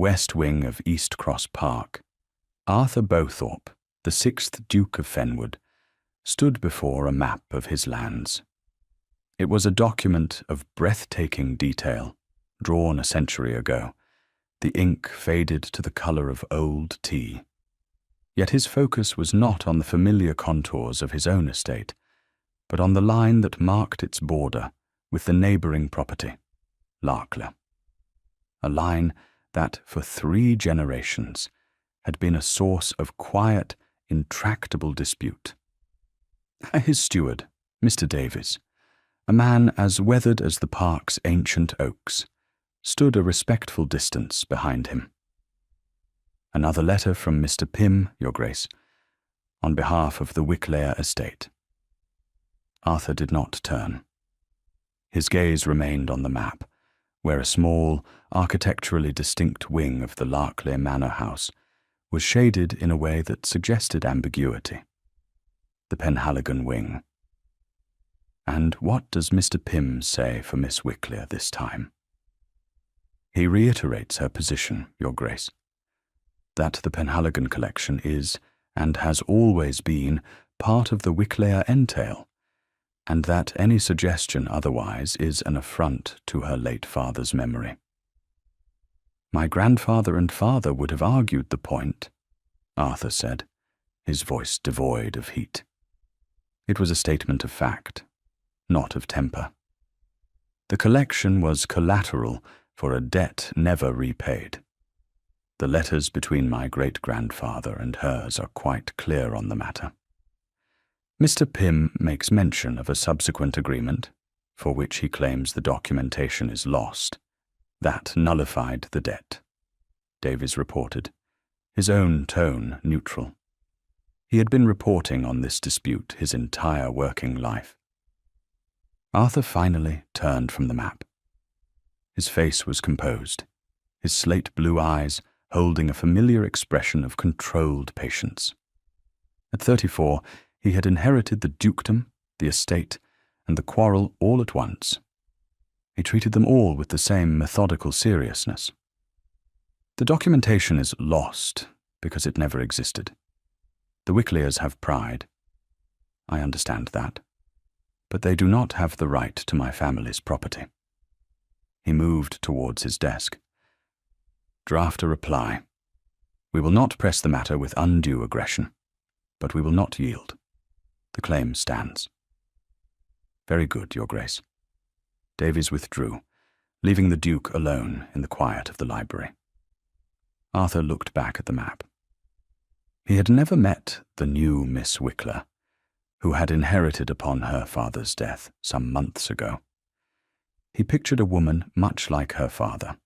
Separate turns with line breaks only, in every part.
west wing of East Cross Park, Arthur Bowthorpe, the 6th Duke of Fenwood, stood before a map of his lands. It was a document of breathtaking detail, drawn a century ago, the ink faded to the color of old tea. Yet his focus was not on the familiar contours of his own estate, but on the line that marked its border with the neighboring property, Larkler. A line that, for 3 generations, had been a source of quiet, intractable dispute. His steward, Mr. Davies, a man as weathered as the park's ancient oaks, stood a respectful distance behind him. Another letter from Mr. Pym, Your Grace, on behalf of the Wicklayer estate. Arthur did not turn. His gaze remained on the map, where a small, architecturally distinct wing of the Larkler Manor House was shaded in a way that suggested ambiguity. The Penhaligon wing. And what does Mr. Pym say for Miss Wicklayer this time? He reiterates her position, Your Grace, that the Penhaligon collection is, and has always been, part of the Wicklayer entail, and that any suggestion otherwise is an affront to her late father's memory. My grandfather and father would have argued the point, Arthur said, his voice devoid of heat. It was a statement of fact, not of temper. The collection was collateral for a debt never repaid. The letters between my great-grandfather and hers are quite clear on the matter. Mr. Pym makes mention of a subsequent agreement, for which he claims the documentation is lost. That nullified the debt, Davies reported, his own tone neutral. He had been reporting on this dispute his entire working life. Arthur finally turned from the map. His face was composed, his slate-blue eyes holding a familiar expression of controlled patience. At 34, he had inherited the dukedom, the estate, and the quarrel all at once. He treated them all with the same methodical seriousness. The documentation is lost because it never existed. The Wicklayers have pride. I understand that. But they do not have the right to my family's property. He moved towards his desk. Draft a reply. We will not press the matter with undue aggression, but we will not yield. The claim stands. Very good, Your Grace. Davies withdrew, leaving the Duke alone in the quiet of the library. Arthur looked back at the map. He had never met the new Miss Wickler, who had inherited upon her father's death some months ago. He pictured a woman much like her father,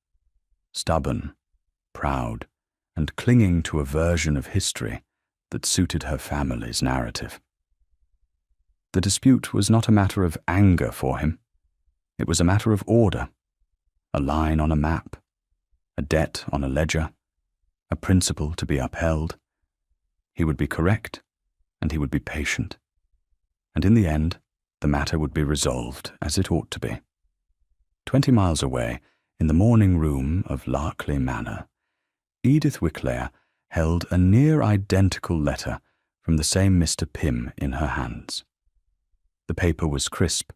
stubborn, proud, and clinging to a version of history that suited her family's narrative. The dispute was not a matter of anger for him. It was a matter of order, a line on a map, a debt on a ledger, a principle to be upheld. He would be correct, and he would be patient. And in the end, the matter would be resolved as it ought to be. 20 miles away, in the morning room of Larkler Manor, Edith Wicklayer held a near-identical letter from the same Mr. Pym in her hands. The paper was crisp,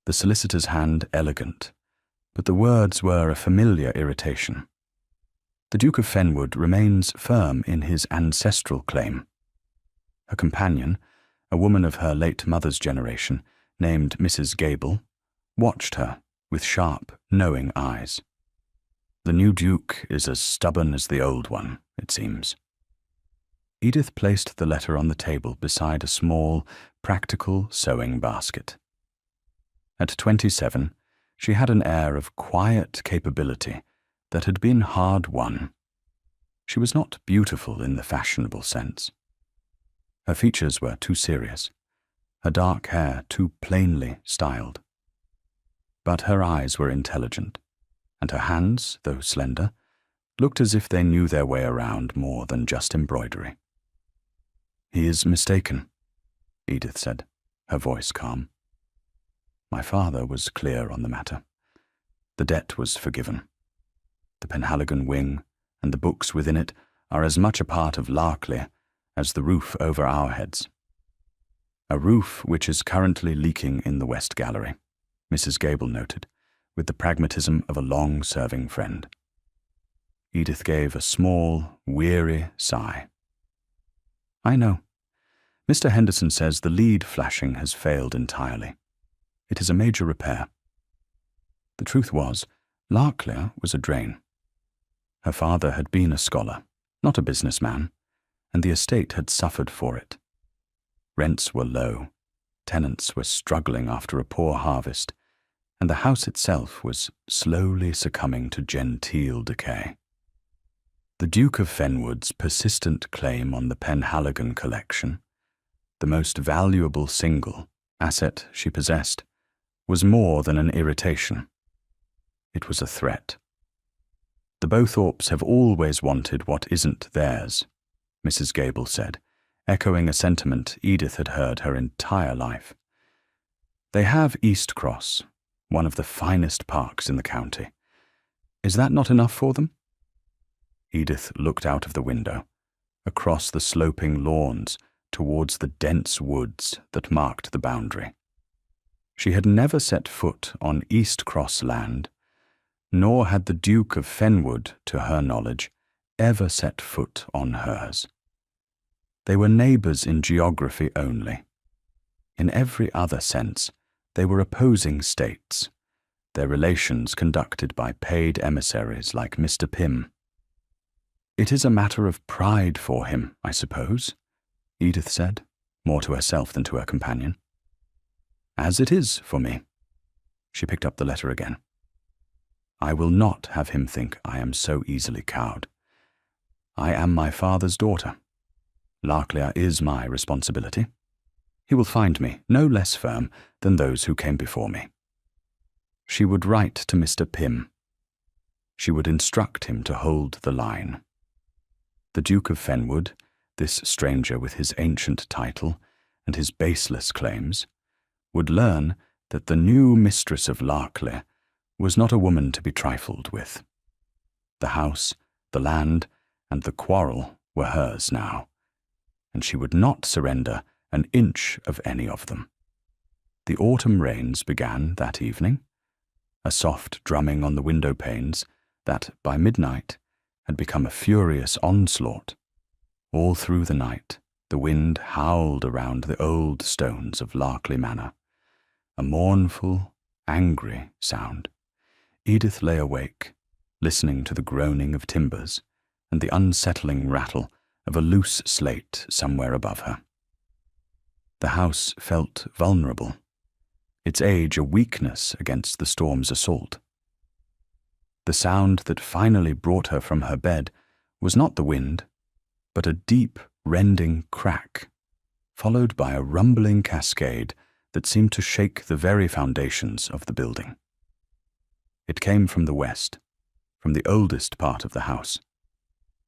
the solicitor's hand elegant, but the words were a familiar irritation. The Duke of Fenwood remains firm in his ancestral claim. Her companion, a woman of her late mother's generation, named Mrs. Gable, watched her with sharp, knowing eyes. The new Duke is as stubborn as the old one, it seems. Edith placed the letter on the table beside a small, practical sewing basket. At 27, she had an air of quiet capability that had been hard-won. She was not beautiful in the fashionable sense. Her features were too serious, her dark hair too plainly styled. But her eyes were intelligent, and her hands, though slender, looked as if they knew their way around more than just embroidery. "He is mistaken," Edith said, her voice calm. "My father was clear on the matter. The debt was forgiven. The Penhaligon wing, and the books within it are as much a part of Larklear as the roof over our heads. A roof which is currently leaking in the West Gallery, Mrs. Gable noted, with the pragmatism of a long-serving friend. Edith gave a small, weary sigh. I know. Mr. Henderson says the lead flashing has failed entirely. It is a major repair. The truth was, Larklear was a drain. Her father had been a scholar, not a businessman, and the estate had suffered for it. Rents were low, tenants were struggling after a poor harvest, and the house itself was slowly succumbing to genteel decay. The Duke of Fenwood's persistent claim on the Penhaligon collection, the most valuable single asset she possessed, was more than an irritation. It was a threat. The Bowthorpes have always wanted what isn't theirs, Mrs. Gable said, echoing a sentiment Edith had heard her entire life. They have East Cross, one of the finest parks in the county. Is that not enough for them? Edith looked out of the window, across the sloping lawns towards the dense woods that marked the boundary. She had never set foot on East Cross land, nor had the Duke of Fenwood, to her knowledge, ever set foot on hers. They were neighbours in geography only. In every other sense, they were opposing states, their relations conducted by paid emissaries like Mr. Pym. It is a matter of pride for him, I suppose, Edith said, more to herself than to her companion. As it is for me. She picked up the letter again. I will not have him think I am so easily cowed. I am my father's daughter. Larklear is my responsibility. He will find me no less firm than those who came before me. She would write to Mr. Pym. She would instruct him to hold the line. The Duke of Fenwood, this stranger with his ancient title and his baseless claims, would learn that the new mistress of Larklear was not a woman to be trifled with. The house, the land, and the quarrel were hers now, and she would not surrender an inch of any of them. The autumn rains began that evening, a soft drumming on the window panes that, by midnight, had become a furious onslaught. All through the night, the wind howled around the old stones of Larkley Manor, a mournful, angry sound. Edith lay awake, listening to the groaning of timbers and the unsettling rattle of a loose slate somewhere above her. The house felt vulnerable, its age a weakness against the storm's assault. The sound that finally brought her from her bed was not the wind, but a deep, rending crack, followed by a rumbling cascade that seemed to shake the very foundations of the building. It came from the west, from the oldest part of the house,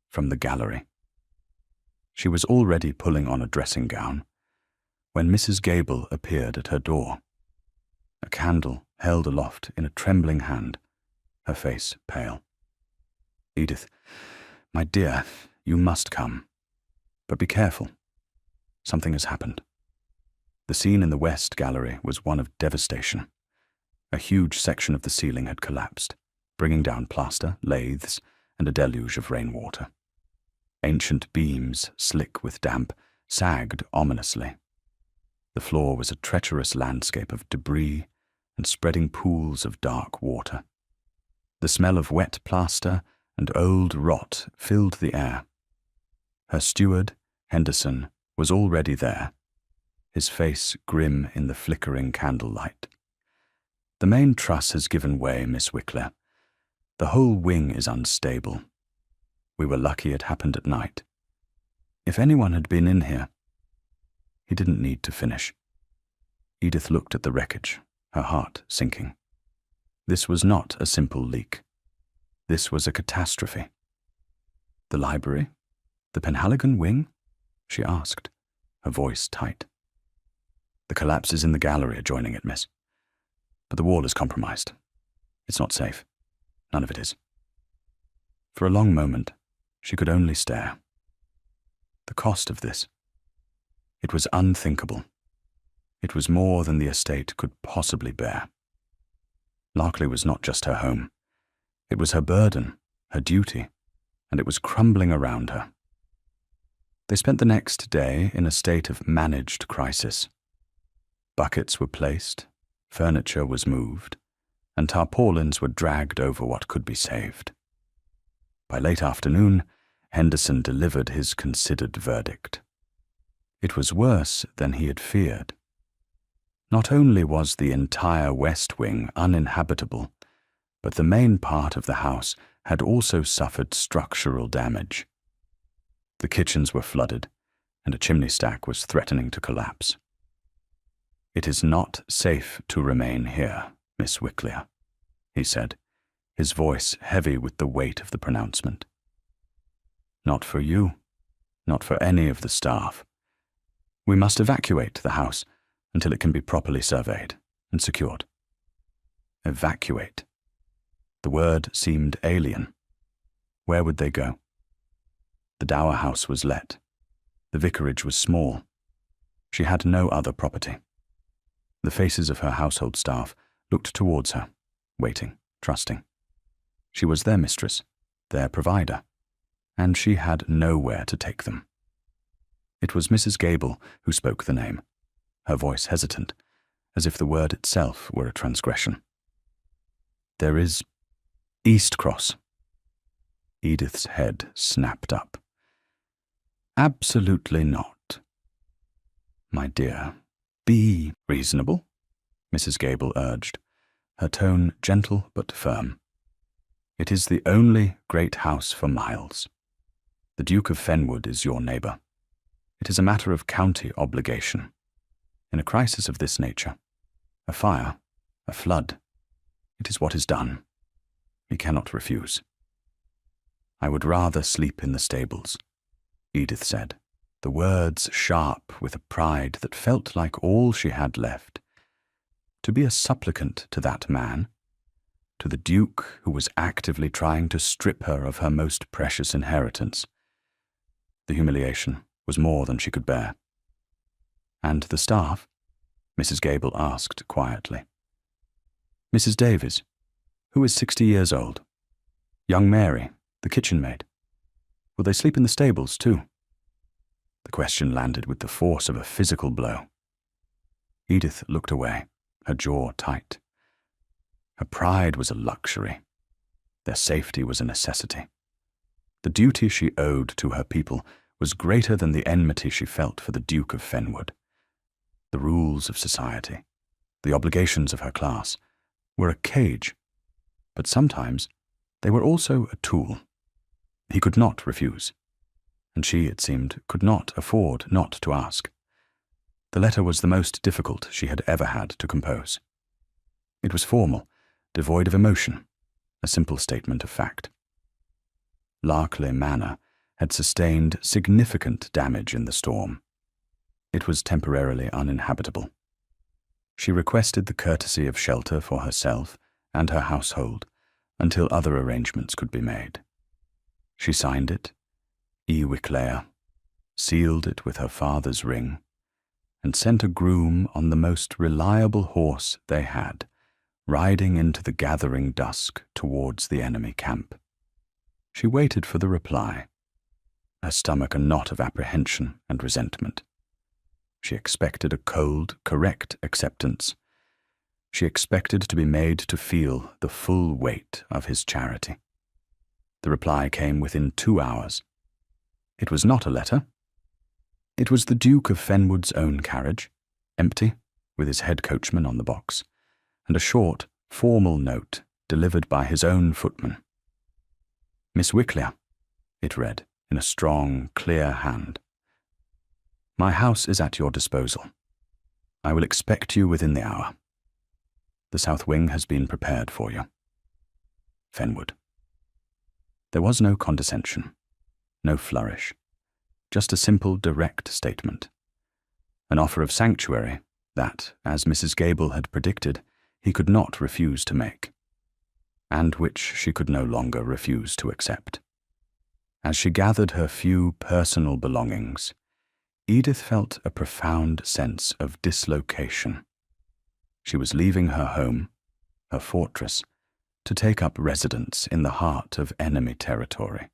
from the gallery. She was already pulling on a dressing gown when Mrs. Gable appeared at her door, a candle held aloft in a trembling hand, her face pale. Edith, my dear, you must come. But be careful. Something has happened. The scene in the West Gallery was one of devastation. A huge section of the ceiling had collapsed, bringing down plaster, lathes, and a deluge of rainwater. Ancient beams, slick with damp, sagged ominously. The floor was a treacherous landscape of debris and spreading pools of dark water. The smell of wet plaster and old rot filled the air. Her steward, Henderson, was already there, his face grim in the flickering candlelight. The main truss has given way, Miss Wickler. The whole wing is unstable. We were lucky it happened at night. If anyone had been in here... He didn't need to finish. Edith looked at the wreckage, her heart sinking. This was not a simple leak. This was a catastrophe. The library? The Penhaligon wing? She asked, her voice tight. The collapse is in the gallery adjoining it, miss. But the wall is compromised. It's not safe. None of it is. For a long moment, She could only stare. The cost of this. It was unthinkable. It was more than the estate could possibly bear. Larkley was not just her home. It was her burden, her duty, and it was crumbling around her. They spent the next day in a state of managed crisis. Buckets were placed, furniture was moved, and tarpaulins were dragged over what could be saved. By late afternoon, Henderson delivered his considered verdict. It was worse than he had feared. Not only was the entire west wing uninhabitable, but the main part of the house had also suffered structural damage. The kitchens were flooded, and a chimney stack was threatening to collapse. "It is not safe to remain here, Miss Wicklier," he said, his voice heavy with the weight of the pronouncement. "Not for you, not for any of the staff. We must evacuate the house until it can be properly surveyed and secured." Evacuate. The word seemed alien. Where would they go? The dower house was let. The vicarage was small. She had no other property. The faces of her household staff looked towards her, waiting, trusting. She was their mistress, their provider, and she had nowhere to take them. It was Mrs. Gable who spoke the name, her voice hesitant, as if the word itself were a transgression. "There is East Cross." Edith's head snapped up. "Absolutely not." "My dear, be reasonable," Mrs. Gable urged, her tone gentle but firm. "It is the only great house for miles. The Duke of Fenwood is your neighbour. It is a matter of county obligation. In a crisis of this nature, a fire, a flood, it is what is done. We cannot refuse." "I would rather sleep in the stables," Edith said, the words sharp with a pride that felt like all she had left. To be a supplicant to that man, to the Duke who was actively trying to strip her of her most precious inheritance. The humiliation was more than she could bear. "And the staff?" Mrs. Gable asked quietly. "Mrs. Davies, who is 60 years old. Young Mary, the kitchen maid. Will they sleep in the stables too?" The question landed with the force of a physical blow. Edith looked away, her jaw tight. Her pride was a luxury. Their safety was a necessity. The duty she owed to her people was greater than the enmity she felt for the Duke of Fenwood. The rules of society, the obligations of her class, were a cage, but sometimes they were also a tool. He could not refuse, and she, it seemed, could not afford not to ask. The letter was the most difficult she had ever had to compose. It was formal, devoid of emotion, a simple statement of fact. Larkley Manor had sustained significant damage in the storm. It was temporarily uninhabitable. She requested the courtesy of shelter for herself and her household until other arrangements could be made. She signed it, E. Wicklier, sealed it with her father's ring, and sent a groom on the most reliable horse they had, riding into the gathering dusk towards the enemy camp. She waited for the reply, her stomach a knot of apprehension and resentment. She expected a cold, correct acceptance. She expected to be made to feel the full weight of his charity. The reply came within 2 hours. It was not a letter. It was the Duke of Fenwood's own carriage, empty, with his head coachman on the box, and a short, formal note delivered by his own footman. "Miss Wicklier," it read, in a strong, clear hand. "My house is at your disposal. I will expect you within the hour. The south wing has been prepared for you. Fenwood." There was no condescension, no flourish, just a simple, direct statement. An offer of sanctuary that, as Mrs. Gable had predicted, he could not refuse to make, and which she could no longer refuse to accept. As she gathered her few personal belongings, Edith felt a profound sense of dislocation. She was leaving her home, her fortress, to take up residence in the heart of enemy territory.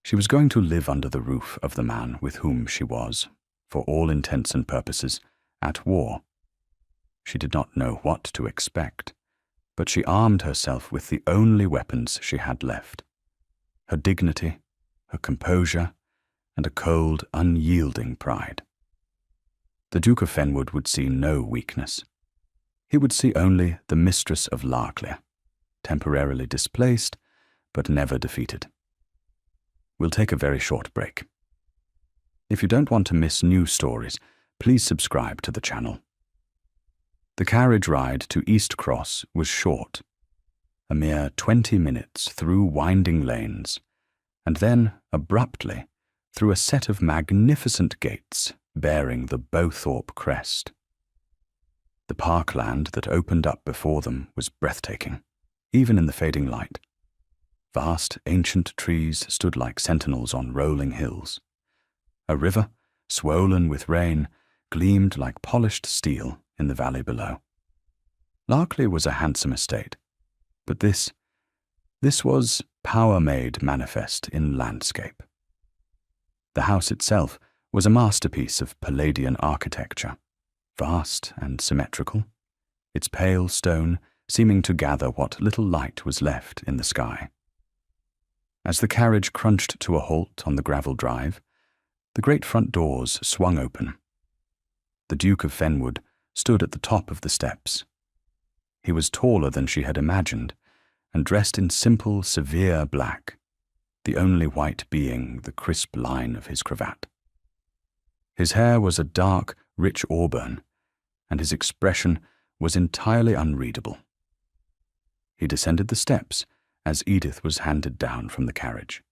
She was going to live under the roof of the man with whom she was, for all intents and purposes, at war. She did not know what to expect, but she armed herself with the only weapons she had left: her dignity, her composure, and a cold, unyielding pride. The Duke of Fenwood would see no weakness. He would see only the mistress of Larklear, temporarily displaced, but never defeated. We'll take a very short break. If you don't want to miss new stories, please subscribe to the channel. The carriage ride to East Cross was short, a mere 20 minutes through winding lanes, and then, abruptly, through a set of magnificent gates bearing the Bowthorpe crest. The parkland that opened up before them was breathtaking, even in the fading light. Vast, ancient trees stood like sentinels on rolling hills. A river, swollen with rain, gleamed like polished steel in the valley below. Larklear was a handsome estate, but this was power made manifest in landscape. The house itself was a masterpiece of Palladian architecture, vast and symmetrical, its pale stone seeming to gather what little light was left in the sky. As the carriage crunched to a halt on the gravel drive, the great front doors swung open. The Duke of Fenwood stood at the top of the steps. He was taller than she had imagined, and dressed in simple, severe black, the only white being the crisp line of his cravat. His hair was a dark, rich auburn, and his expression was entirely unreadable. He descended the steps as Edith was handed down from the carriage.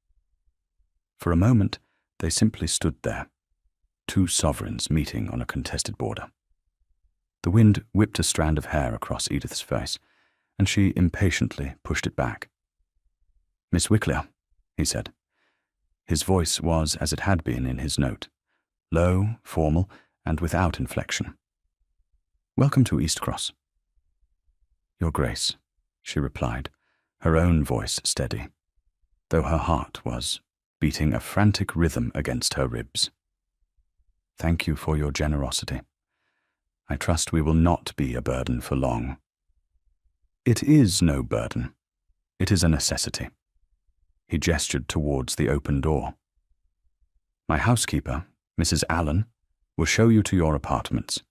For a moment, they simply stood there, two sovereigns meeting on a contested border. The wind whipped a strand of hair across Edith's face, and she impatiently pushed it back. "Miss Wicklear," he said. His voice was as it had been in his note, low, formal, and without inflection. "Welcome to East Cross." "Your Grace," she replied, her own voice steady, though her heart was beating a frantic rhythm against her ribs. "Thank you for your generosity. I trust we will not be a burden for long." "It is no burden. It is a necessity." He gestured towards the open door. "My housekeeper, Mrs. Allen, will show you to your apartments.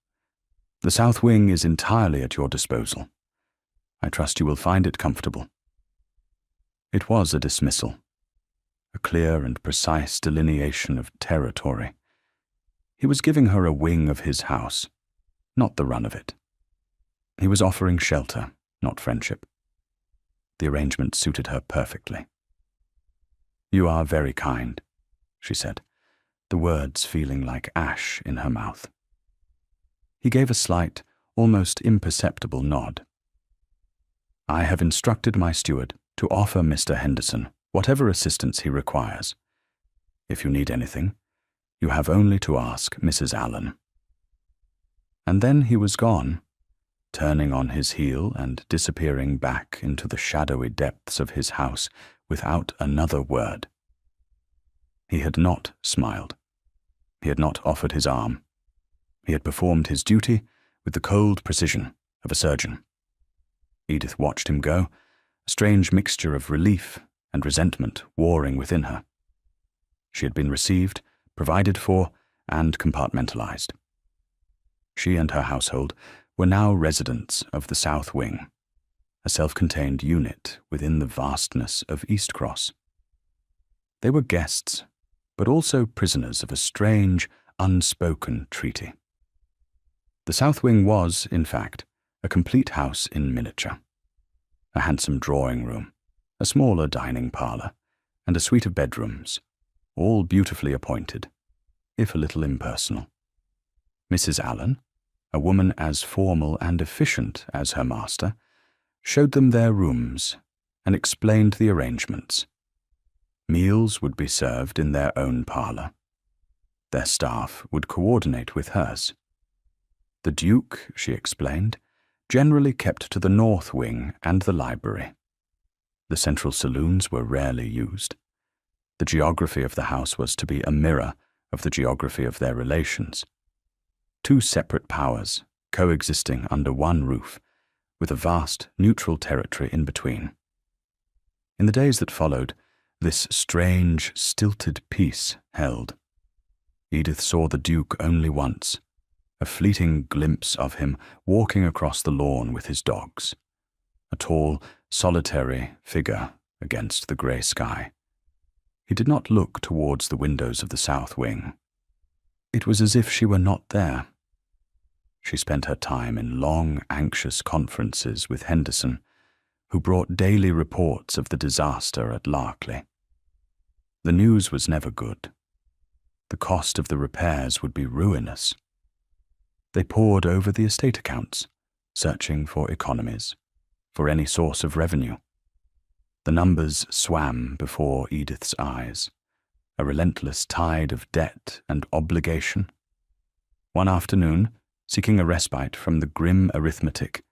The south wing is entirely at your disposal. I trust you will find it comfortable." It was a dismissal, a clear and precise delineation of territory. He was giving her a wing of his house, not the run of it. He was offering shelter, not friendship. The arrangement suited her perfectly. "You are very kind," she said, the words feeling like ash in her mouth. He gave a slight, almost imperceptible nod. "I have instructed my steward to offer Mr. Henderson whatever assistance he requires. If you need anything, you have only to ask Mrs. Allen." And then he was gone, turning on his heel and disappearing back into the shadowy depths of his house without another word. He had not smiled. He had not offered his arm. He had performed his duty with the cold precision of a surgeon. Edith watched him go, a strange mixture of relief and resentment warring within her. She had been received, provided for, and compartmentalized. She and her household were now residents of the South Wing, a self-contained unit within the vastness of East Cross. They were guests, but also prisoners of a strange, unspoken treaty. The South Wing was, in fact, a complete house in miniature. A handsome drawing room, a smaller dining parlour, and a suite of bedrooms, all beautifully appointed, if a little impersonal. Mrs. Allen, a woman as formal and efficient as her master, showed them their rooms and explained the arrangements. Meals would be served in their own parlour. Their staff would coordinate with hers. The Duke, she explained, generally kept to the north wing and the library. The central saloons were rarely used. The geography of the house was to be a mirror of the geography of their relations. Two separate powers coexisting under one roof, with a vast neutral territory in between. In the days that followed, this strange, stilted peace held. Edith saw the Duke only once, a fleeting glimpse of him walking across the lawn with his dogs, a tall, solitary figure against the grey sky. He did not look towards the windows of the south wing. It was as if she were not there. She spent her time in long, anxious conferences with Henderson, who brought daily reports of the disaster at Larkley. The news was never good. The cost of the repairs would be ruinous. They pored over the estate accounts, searching for economies, for any source of revenue. The numbers swam before Edith's eyes, a relentless tide of debt and obligation. One afternoon, seeking a respite from the grim arithmetic,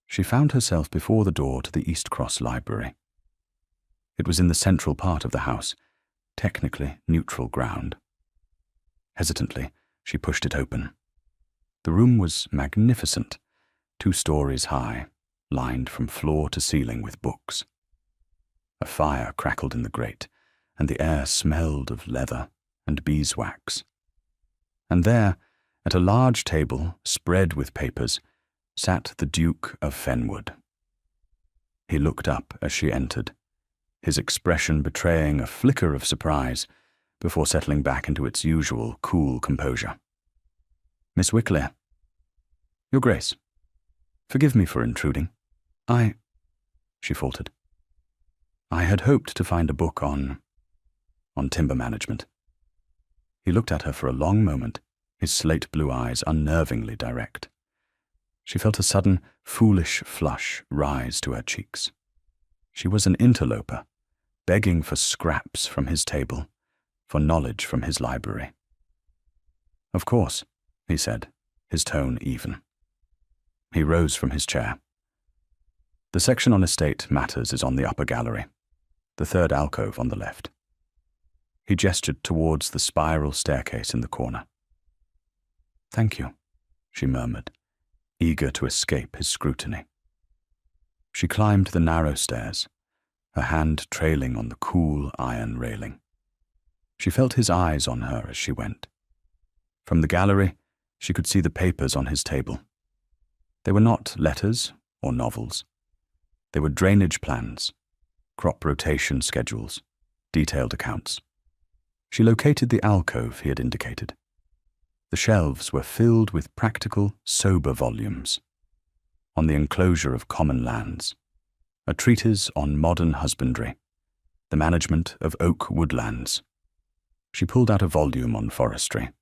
she found herself before the door to the East Cross Library. It was in the central part of the house, technically neutral ground. Hesitantly, she pushed it open. The room was magnificent, 2 stories high, lined from floor to ceiling with books. A fire crackled in the grate, and the air smelled of leather and beeswax. And there, at a large table spread with papers, sat the Duke of Fenwood. He looked up as she entered, his expression betraying a flicker of surprise before settling back into its usual cool composure. "Miss Wickley." "Your Grace, forgive me for intruding. She faltered. "I had hoped to find a book on timber management." He looked at her for a long moment, his slate blue eyes unnervingly direct. She felt a sudden, foolish flush rise to her cheeks. She was an interloper, begging for scraps from his table, for knowledge from his library. "Of course," he said, his tone even. He rose from his chair. "The section on estate matters is on the upper gallery, the 3rd alcove on the left." He gestured towards the spiral staircase in the corner. "Thank you," she murmured, eager to escape his scrutiny. She climbed the narrow stairs, her hand trailing on the cool iron railing. She felt his eyes on her as she went. From the gallery, she could see the papers on his table. They were not letters or novels. They were drainage plans, crop rotation schedules, detailed accounts. She located the alcove he had indicated. The shelves were filled with practical, sober volumes. On the enclosure of common lands, a treatise on modern husbandry, the management of oak woodlands. She pulled out a volume on forestry.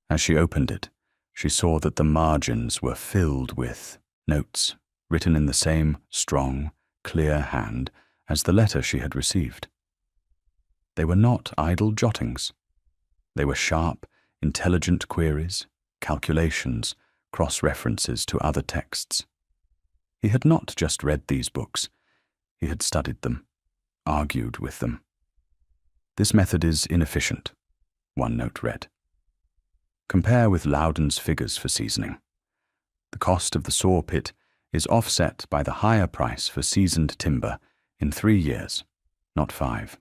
As she opened it, she saw that the margins were filled with notes written in the same strong, clear hand as the letter she had received. They were not idle jottings. They were sharp, intelligent queries, calculations, cross-references to other texts. He had not just read these books. He had studied them, argued with them. "This method is inefficient," one note read. "Compare with Loudon's figures for seasoning. The cost of the saw pit is offset by the higher price for seasoned timber in 3 years, not 5.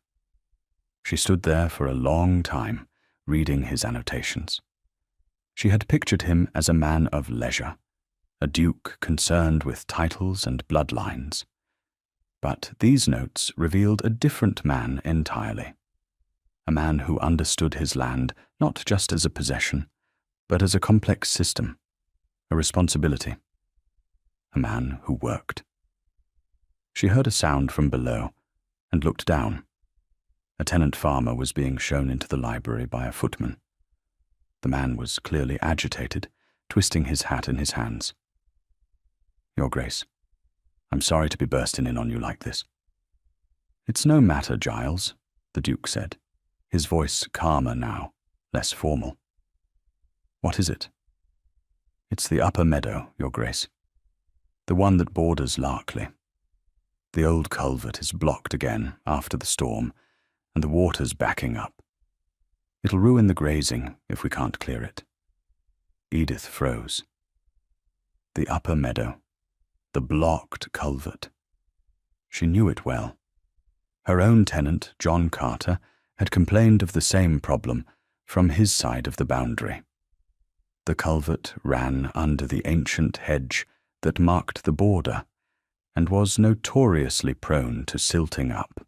She stood there for a long time, reading his annotations. She had pictured him as a man of leisure, a duke concerned with titles and bloodlines. But these notes revealed a different man entirely. A man who understood his land not just as a possession, but as a complex system, a responsibility. A man who worked. She heard a sound from below and looked down. A tenant farmer was being shown into the library by a footman. The man was clearly agitated, twisting his hat in his hands. "Your Grace, I'm sorry to be bursting in on you like this." "It's no matter, Giles," the Duke said, his voice calmer now, less formal. "What is it?" "It's the upper meadow, Your Grace. The one that borders Larkley. The old culvert is blocked again after the storm, and the water's backing up. It'll ruin the grazing if we can't clear it." Edith froze. The upper meadow. The blocked culvert. She knew it well. Her own tenant, John Carter, had complained of the same problem from his side of the boundary. The culvert ran under the ancient hedge that marked the border and was notoriously prone to silting up.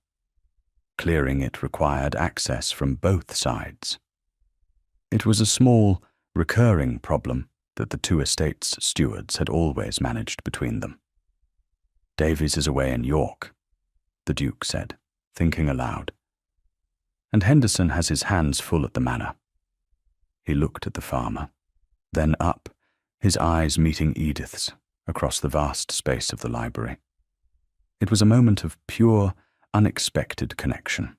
Clearing it required access from both sides. It was a small, recurring problem that the two estates' stewards had always managed between them. "Davies is away in York," the Duke said, thinking aloud. "And Henderson has his hands full at the manor." He looked at the farmer, then up, his eyes meeting Edith's across the vast space of the library. It was a moment of pure, unexpected connection.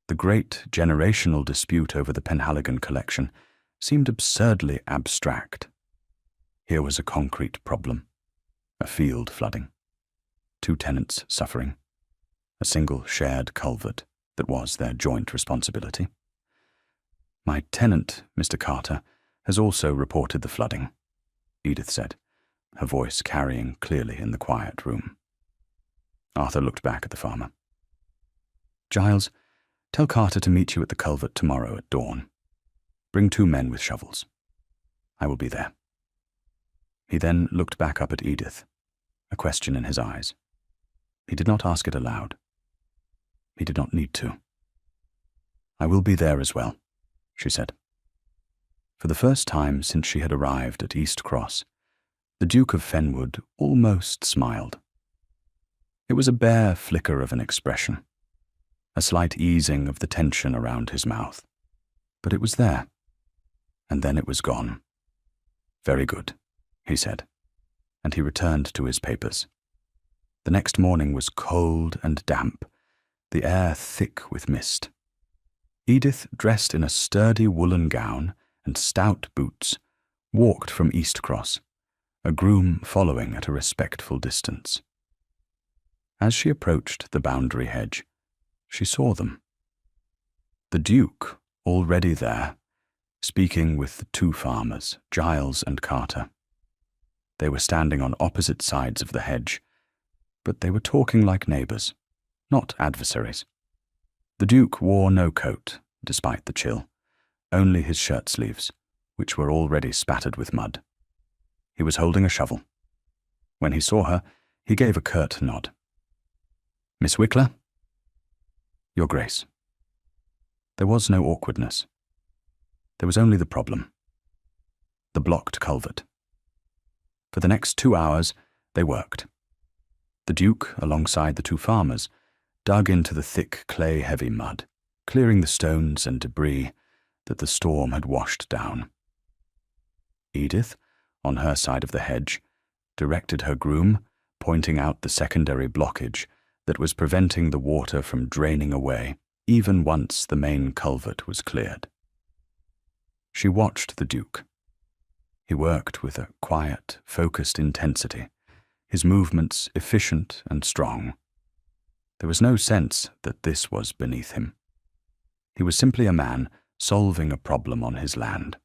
The great generational dispute over the Penhaligon collection seemed absurdly abstract. Here was a concrete problem, a field flooding, two tenants suffering, a single shared culvert that was their joint responsibility. "My tenant, Mr. Carter, has also reported the flooding," Edith said, her voice carrying clearly in the quiet room. Arthur looked back at the farmer. "Giles, tell Carter to meet you at the culvert tomorrow at dawn. Bring 2 men with shovels. I will be there." He then looked back up at Edith, a question in his eyes. He did not ask it aloud. He did not need to. "I will be there as well," she said. For the first time since she had arrived at East Cross, the Duke of Fenwood almost smiled. It was a bare flicker of an expression, a slight easing of the tension around his mouth. But it was there, and then it was gone. "Very good," he said, and he returned to his papers. The next morning was cold and damp, the air thick with mist. Edith, dressed in a sturdy woolen gown and stout boots, walked from East Cross, a groom following at a respectful distance. As she approached the boundary hedge, she saw them. The Duke, already there, speaking with the 2 farmers, Giles and Carter. They were standing on opposite sides of the hedge, but they were talking like neighbours, not adversaries. The Duke wore no coat, despite the chill, only his shirt sleeves, which were already spattered with mud. He was holding a shovel. When he saw her, he gave a curt nod. "Miss Wickler?" "Your Grace." There was no awkwardness. There was only the problem. The blocked culvert. For the next 2 hours, they worked. The Duke, alongside the 2 farmers, dug into the thick clay-heavy mud, clearing the stones and debris that the storm had washed down. Edith, on her side of the hedge, directed her groom, pointing out the secondary blockage that was preventing the water from draining away, even once the main culvert was cleared. She watched the Duke. He worked with a quiet, focused intensity, his movements efficient and strong. There was no sense that this was beneath him. He was simply a man solving a problem on his land.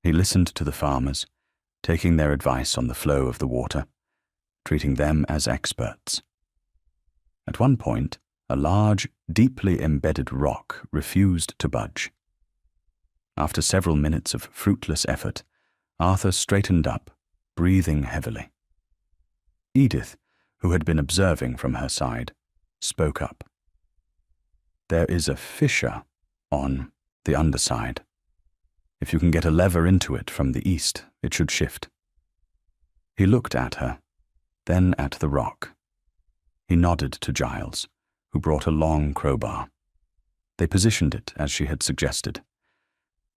He listened to the farmers, taking their advice on the flow of the water, treating them as experts. At one point, a large, deeply embedded rock refused to budge. After several minutes of fruitless effort, Arthur straightened up, breathing heavily. Edith, who had been observing from her side, spoke up. "There is a fissure on the underside. If you can get a lever into it from the east, it should shift." He looked at her, then at the rock. He nodded to Giles, who brought a long crowbar. They positioned it as she had suggested.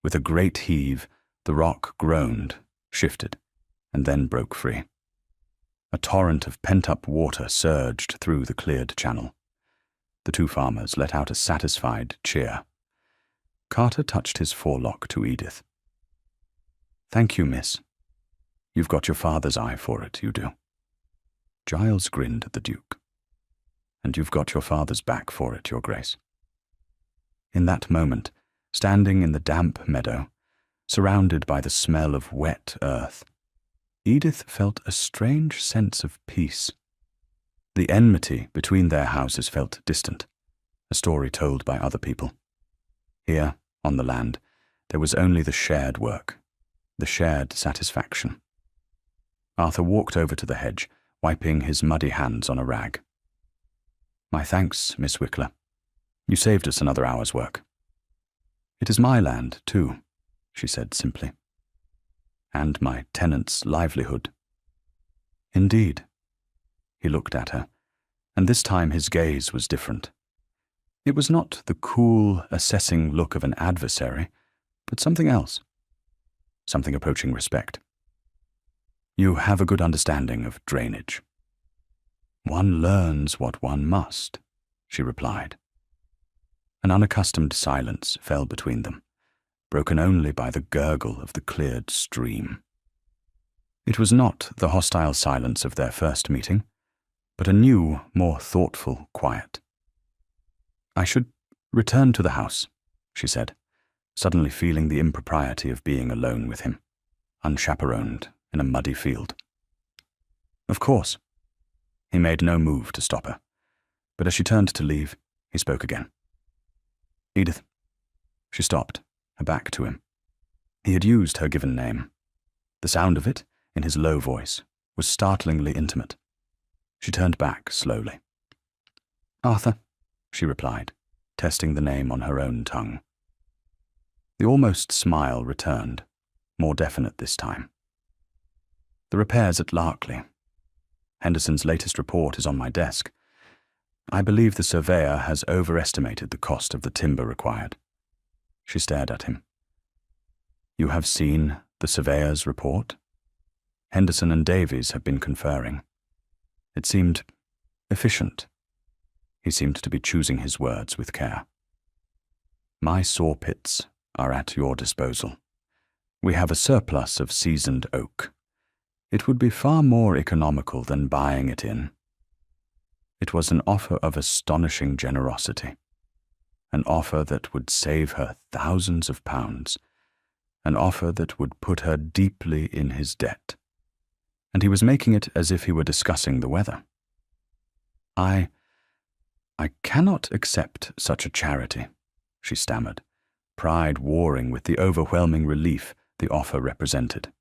With a great heave, the rock groaned, shifted, and then broke free. A torrent of pent-up water surged through the cleared channel, The two farmers let out a satisfied cheer. Carter touched his forelock to Edith. "Thank you, miss. You've got your father's eye for it, you do." Giles grinned at the Duke. "And you've got your father's back for it, your grace." In that moment, standing in the damp meadow, surrounded by the smell of wet earth, Edith felt a strange sense of peace. The enmity between their houses felt distant, a story told by other people. Here, on the land, there was only the shared work, the shared satisfaction. Arthur walked over to the hedge, wiping his muddy hands on a rag. "My thanks, Miss Wickler. You saved us another hour's work." "It is my land, too," she said simply. "And my tenant's livelihood." "Indeed." He looked at her, and this time his gaze was different. It was not the cool, assessing look of an adversary, but something else. Something approaching respect. "You have a good understanding of drainage." "One learns what one must," she replied. An unaccustomed silence fell between them, broken only by the gurgle of the cleared stream. It was not the hostile silence of their first meeting, but a new, more thoughtful quiet. "I should return to the house," she said, suddenly feeling the impropriety of being alone with him, unchaperoned in a muddy field. "Of course." He made no move to stop her, but as she turned to leave, he spoke again. "Edith." She stopped, her back to him. He had used her given name. The sound of it, in his low voice, was startlingly intimate. She turned back slowly. "Arthur," she replied, testing the name on her own tongue. The almost smile returned, more definite this time. "The repairs at Larkley. Henderson's latest report is on my desk. I believe the surveyor has overestimated the cost of the timber required." She stared at him. "You have seen the surveyor's report?" Henderson and Davies have been conferring. It seemed efficient. He seemed to be choosing his words with care. "My saw pits are at your disposal. We have a surplus of seasoned oak. It would be far more economical than buying it in." It was an offer of astonishing generosity, an offer that would save her thousands of pounds, an offer that would put her deeply in his debt. And he was making it as if he were discussing the weather. I cannot accept such a charity," she stammered, pride warring with the overwhelming relief the offer represented.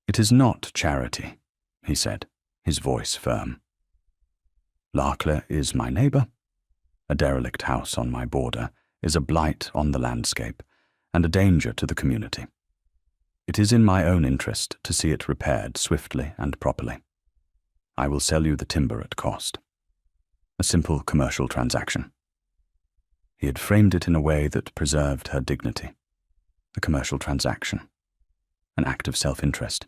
"It is not charity," he said, his voice firm. "Larkley is my neighbour. A derelict house on my border is a blight on the landscape and a danger to the community. It is in my own interest to see it repaired swiftly and properly. I will sell you the timber at cost. A simple commercial transaction." He had framed it in a way that preserved her dignity. A commercial transaction. An act of self-interest.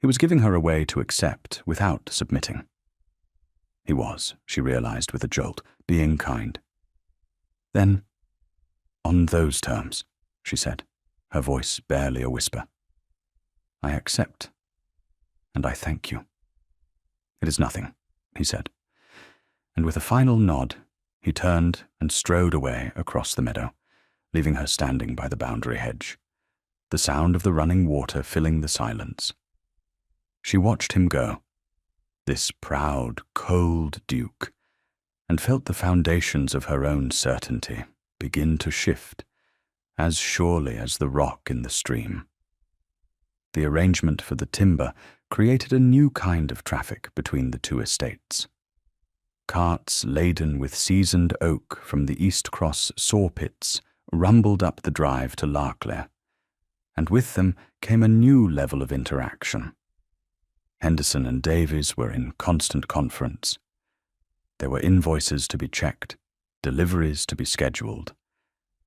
He was giving her a way to accept without submitting. He was, she realized with a jolt, being kind. "Then, on those terms," she said, her voice barely a whisper, "I accept, and I thank you." "It is nothing," he said, and with a final nod, he turned and strode away across the meadow, leaving her standing by the boundary hedge, the sound of the running water filling the silence. She watched him go, this proud, cold Duke, and felt the foundations of her own certainty begin to shift, as surely as the rock in the stream. The arrangement for the timber created a new kind of traffic between the two estates. Carts laden with seasoned oak from the East Cross saw pits rumbled up the drive to Larkley, and with them came a new level of interaction. Henderson and Davies were in constant conference. There were invoices to be checked, deliveries to be scheduled,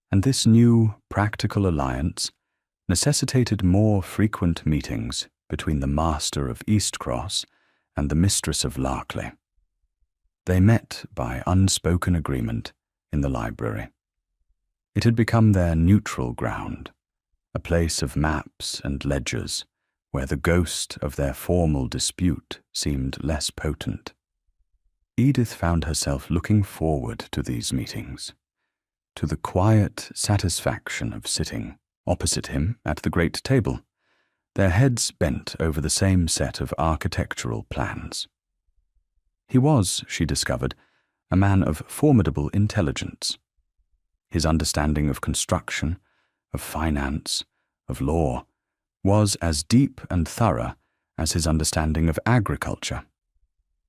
and this new, practical alliance necessitated more frequent meetings between the master of East Cross and the mistress of Larkley. They met by unspoken agreement in the library. It had become their neutral ground, a place of maps and ledgers where the ghost of their formal dispute seemed less potent. Edith found herself looking forward to these meetings, to the quiet satisfaction of sitting opposite him at the great table, their heads bent over the same set of architectural plans. He was, she discovered, a man of formidable intelligence. His understanding of construction, of finance, of law, was as deep and thorough as his understanding of agriculture.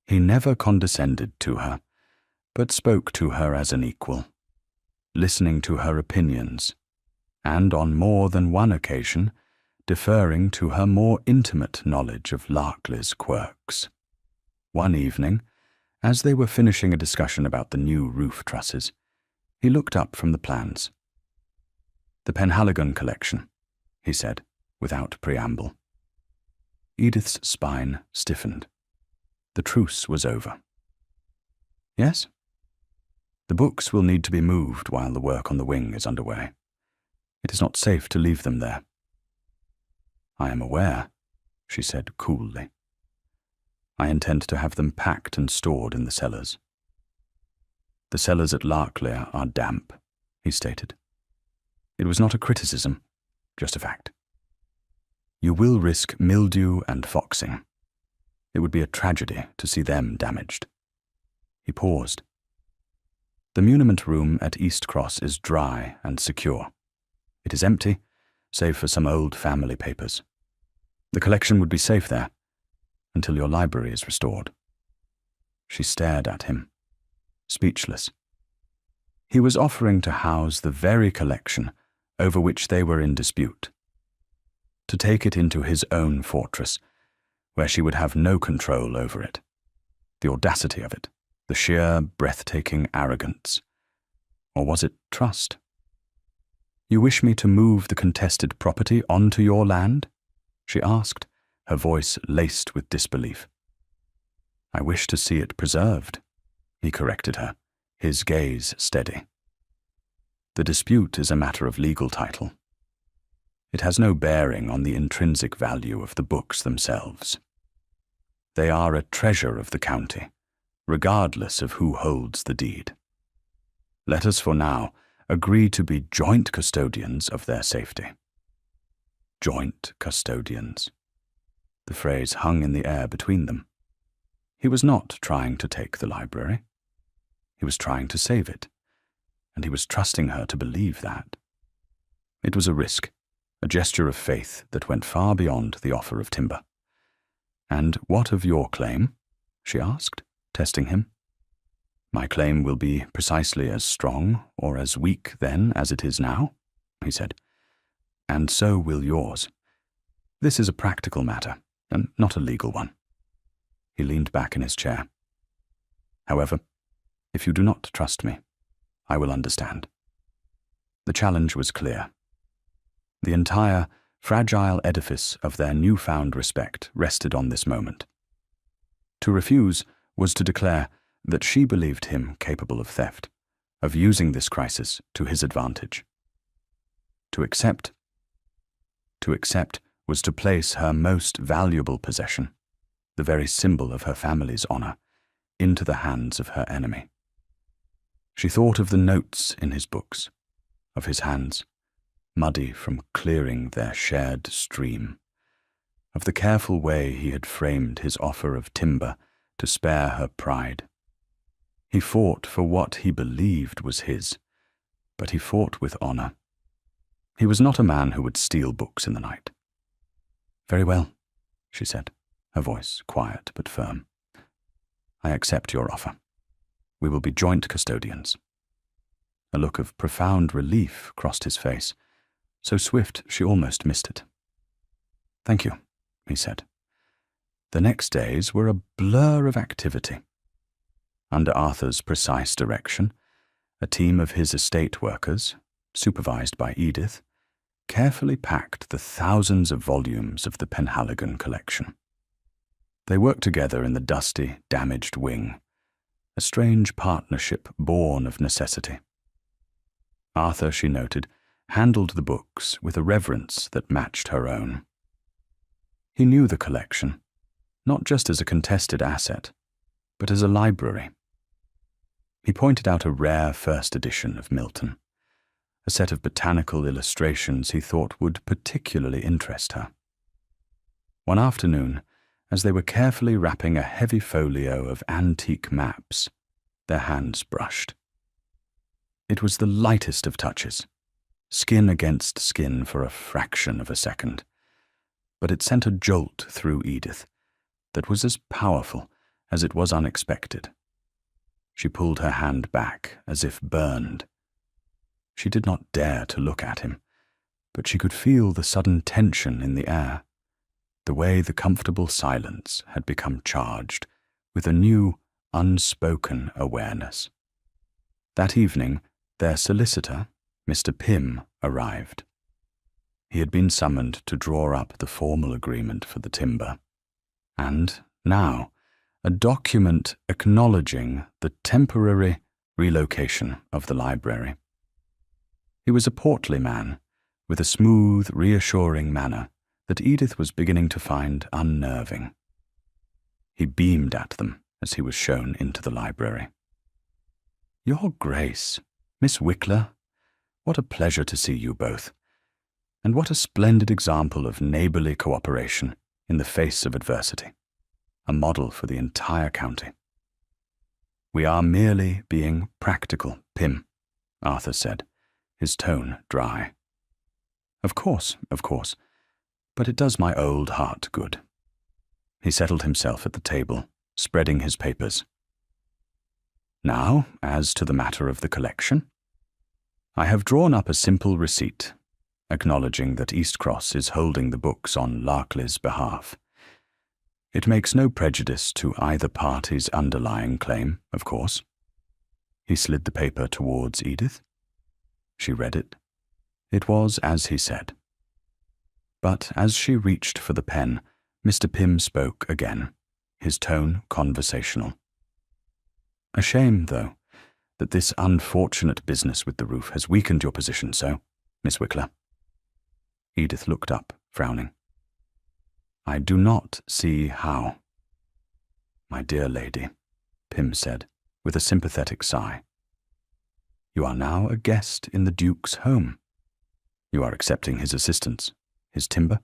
He never condescended to her, but spoke to her as an equal, listening to her opinions, and on more than one occasion deferring to her more intimate knowledge of Larkley's quirks. One evening, as they were finishing a discussion about the new roof trusses, he looked up from the plans. "The Penhaligon collection," he said, without preamble. Edith's spine stiffened. The truce was over. "Yes? The books will need to be moved while the work on the wing is underway. It is not safe to leave them there." "I am aware," she said coolly. "I intend to have them packed and stored in the cellars." "The cellars at Larkley are damp," he stated. It was not a criticism, just a fact. "You will risk mildew and foxing. It would be a tragedy to see them damaged." He paused. "The muniment room at East Cross is dry and secure. It is empty, save for some old family papers. The collection would be safe there, until your library is restored." She stared at him, speechless. He was offering to house the very collection over which they were in dispute, to take it into his own fortress, where she would have no control over it. The audacity of it, the sheer, breathtaking arrogance. Or was it trust? "You wish me to move the contested property onto your land?" she asked, her voice laced with disbelief. "I wish to see it preserved," he corrected her, his gaze steady. "The dispute is a matter of legal title. It has no bearing on the intrinsic value of the books themselves. They are a treasure of the county, regardless of who holds the deed. Let us for now agree to be joint custodians of their safety." Joint custodians. The phrase hung in the air between them. He was not trying to take the library. He was trying to save it, and he was trusting her to believe that. It was a risk, a gesture of faith that went far beyond the offer of timber. "And what of your claim?" she asked, testing him. "My claim will be precisely as strong or as weak then as it is now," he said. "And so will yours. This is a practical matter, and not a legal one." He leaned back in his chair. "However, if you do not trust me, I will understand." The challenge was clear. The entire, fragile edifice of their newfound respect rested on this moment. To refuse was to declare that she believed him capable of theft, of using this crisis to his advantage. To accept was to place her most valuable possession, the very symbol of her family's honor, into the hands of her enemy. She thought of the notes in his books, of his hands, muddy from clearing their shared stream, of the careful way he had framed his offer of timber to spare her pride. He fought for what he believed was his, but he fought with honor. He was not a man who would steal books in the night. "Very well," she said, her voice quiet but firm. "I accept your offer. We will be joint custodians." A look of profound relief crossed his face, so swift she almost missed it. "Thank you," he said. The next days were a blur of activity. Under Arthur's precise direction, a team of his estate workers, supervised by Edith, carefully packed the thousands of volumes of the Penhaligon collection. They worked together in the dusty, damaged wing, a strange partnership born of necessity. Arthur, she noted, handled the books with a reverence that matched her own. He knew the collection, not just as a contested asset, but as a library. He pointed out a rare first edition of Milton, a set of botanical illustrations he thought would particularly interest her. One afternoon, as they were carefully wrapping a heavy folio of antique maps, their hands brushed. It was the lightest of touches, skin against skin for a fraction of a second, but it sent a jolt through Edith that was as powerful as it was unexpected. She pulled her hand back as if burned. She did not dare to look at him, but she could feel the sudden tension in the air, the way the comfortable silence had become charged with a new, unspoken awareness. That evening, their solicitor, Mr. Pym, arrived. He had been summoned to draw up the formal agreement for the timber, and now a document acknowledging the temporary relocation of the library. He was a portly man, with a smooth, reassuring manner that Edith was beginning to find unnerving. He beamed at them as he was shown into the library. "Your Grace, Miss Wickler, what a pleasure to see you both, and what a splendid example of neighbourly cooperation in the face of adversity, a model for the entire county." "We are merely being practical, Pym," Arthur said, his tone dry. Of course, but it does my old heart good." He settled himself at the table, spreading his papers. "Now, as to the matter of the collection. I have drawn up a simple receipt, acknowledging that Eastcross is holding the books on Larkley's behalf. It makes no prejudice to either party's underlying claim, of course." He slid the paper towards Edith. She read it. It was as he said. But as she reached for the pen, Mr. Pym spoke again, his tone conversational. "A shame, though, that this unfortunate business with the roof has weakened your position so, Miss Wickler." Edith looked up, frowning. "I do not see how." "My dear lady," Pym said, with a sympathetic sigh. "You are now a guest in the Duke's home. You are accepting his assistance, his timber.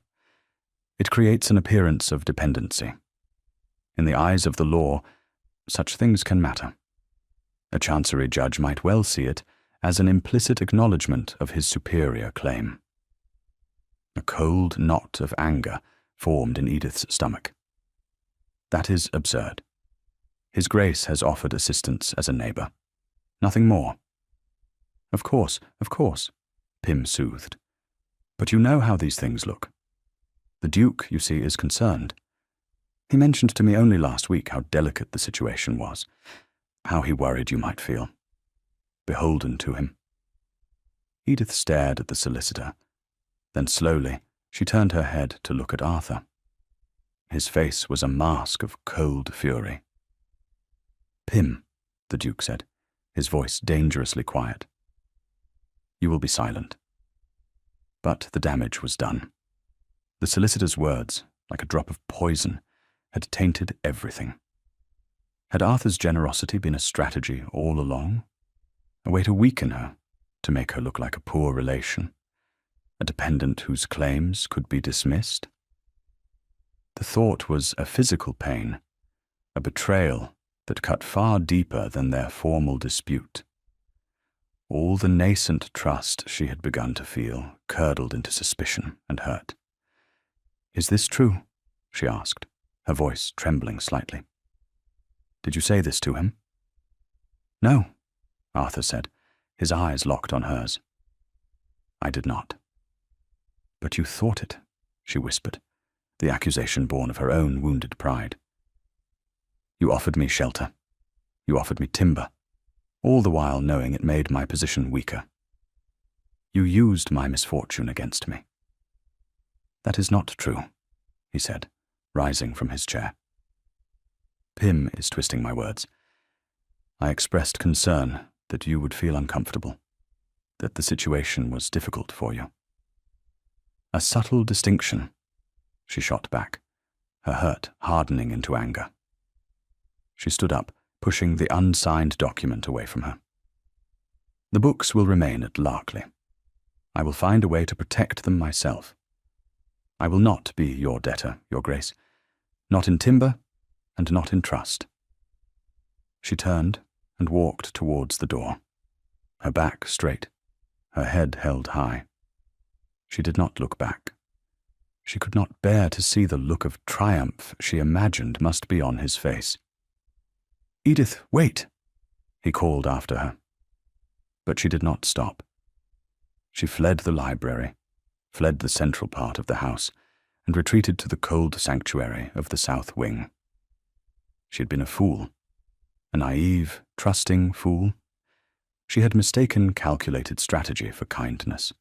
It creates an appearance of dependency. In the eyes of the law, such things can matter. A chancery judge might well see it as an implicit acknowledgement of his superior claim." A cold knot of anger formed in Edith's stomach. "That is absurd. His Grace has offered assistance as a neighbour. Nothing more." Of course," Pym soothed. "But you know how these things look. The Duke, you see, is concerned. He mentioned to me only last week how delicate the situation was, how he worried you might feel beholden to him." Edith stared at the solicitor. Then slowly she turned her head to look at Arthur. His face was a mask of cold fury. "Pym," the Duke said, his voice dangerously quiet. "You will be silent." But the damage was done. The solicitor's words, like a drop of poison, had tainted everything. Had Arthur's generosity been a strategy all along? A way to weaken her, to make her look like a poor relation, a dependent whose claims could be dismissed? The thought was a physical pain, a betrayal that cut far deeper than their formal dispute. All the nascent trust she had begun to feel curdled into suspicion and hurt. "Is this true?" she asked, her voice trembling slightly. "Did you say this to him?" "No," Arthur said, his eyes locked on hers. "I did not." "But you thought it," she whispered, the accusation born of her own wounded pride. "You offered me shelter. You offered me timber, all the while knowing it made my position weaker. You used my misfortune against me." "That is not true," he said, rising from his chair. "Pym is twisting my words. I expressed concern that you would feel uncomfortable, that the situation was difficult for you. A subtle distinction, she shot back, her hurt hardening into anger. She stood up, pushing the unsigned document away from her. The books will remain at Larkley. I will find a way to protect them myself. I will not be your debtor, Your Grace, not in timber and not in trust. She turned and walked towards the door, her back straight, her head held high. She did not look back. She could not bear to see the look of triumph she imagined must be on his face. "Edith, wait!" he called after her. But she did not stop. She fled the library, fled the central part of the house, and retreated to the cold sanctuary of the south wing. She had been a fool, a naive, trusting fool. She had mistaken calculated strategy for kindness.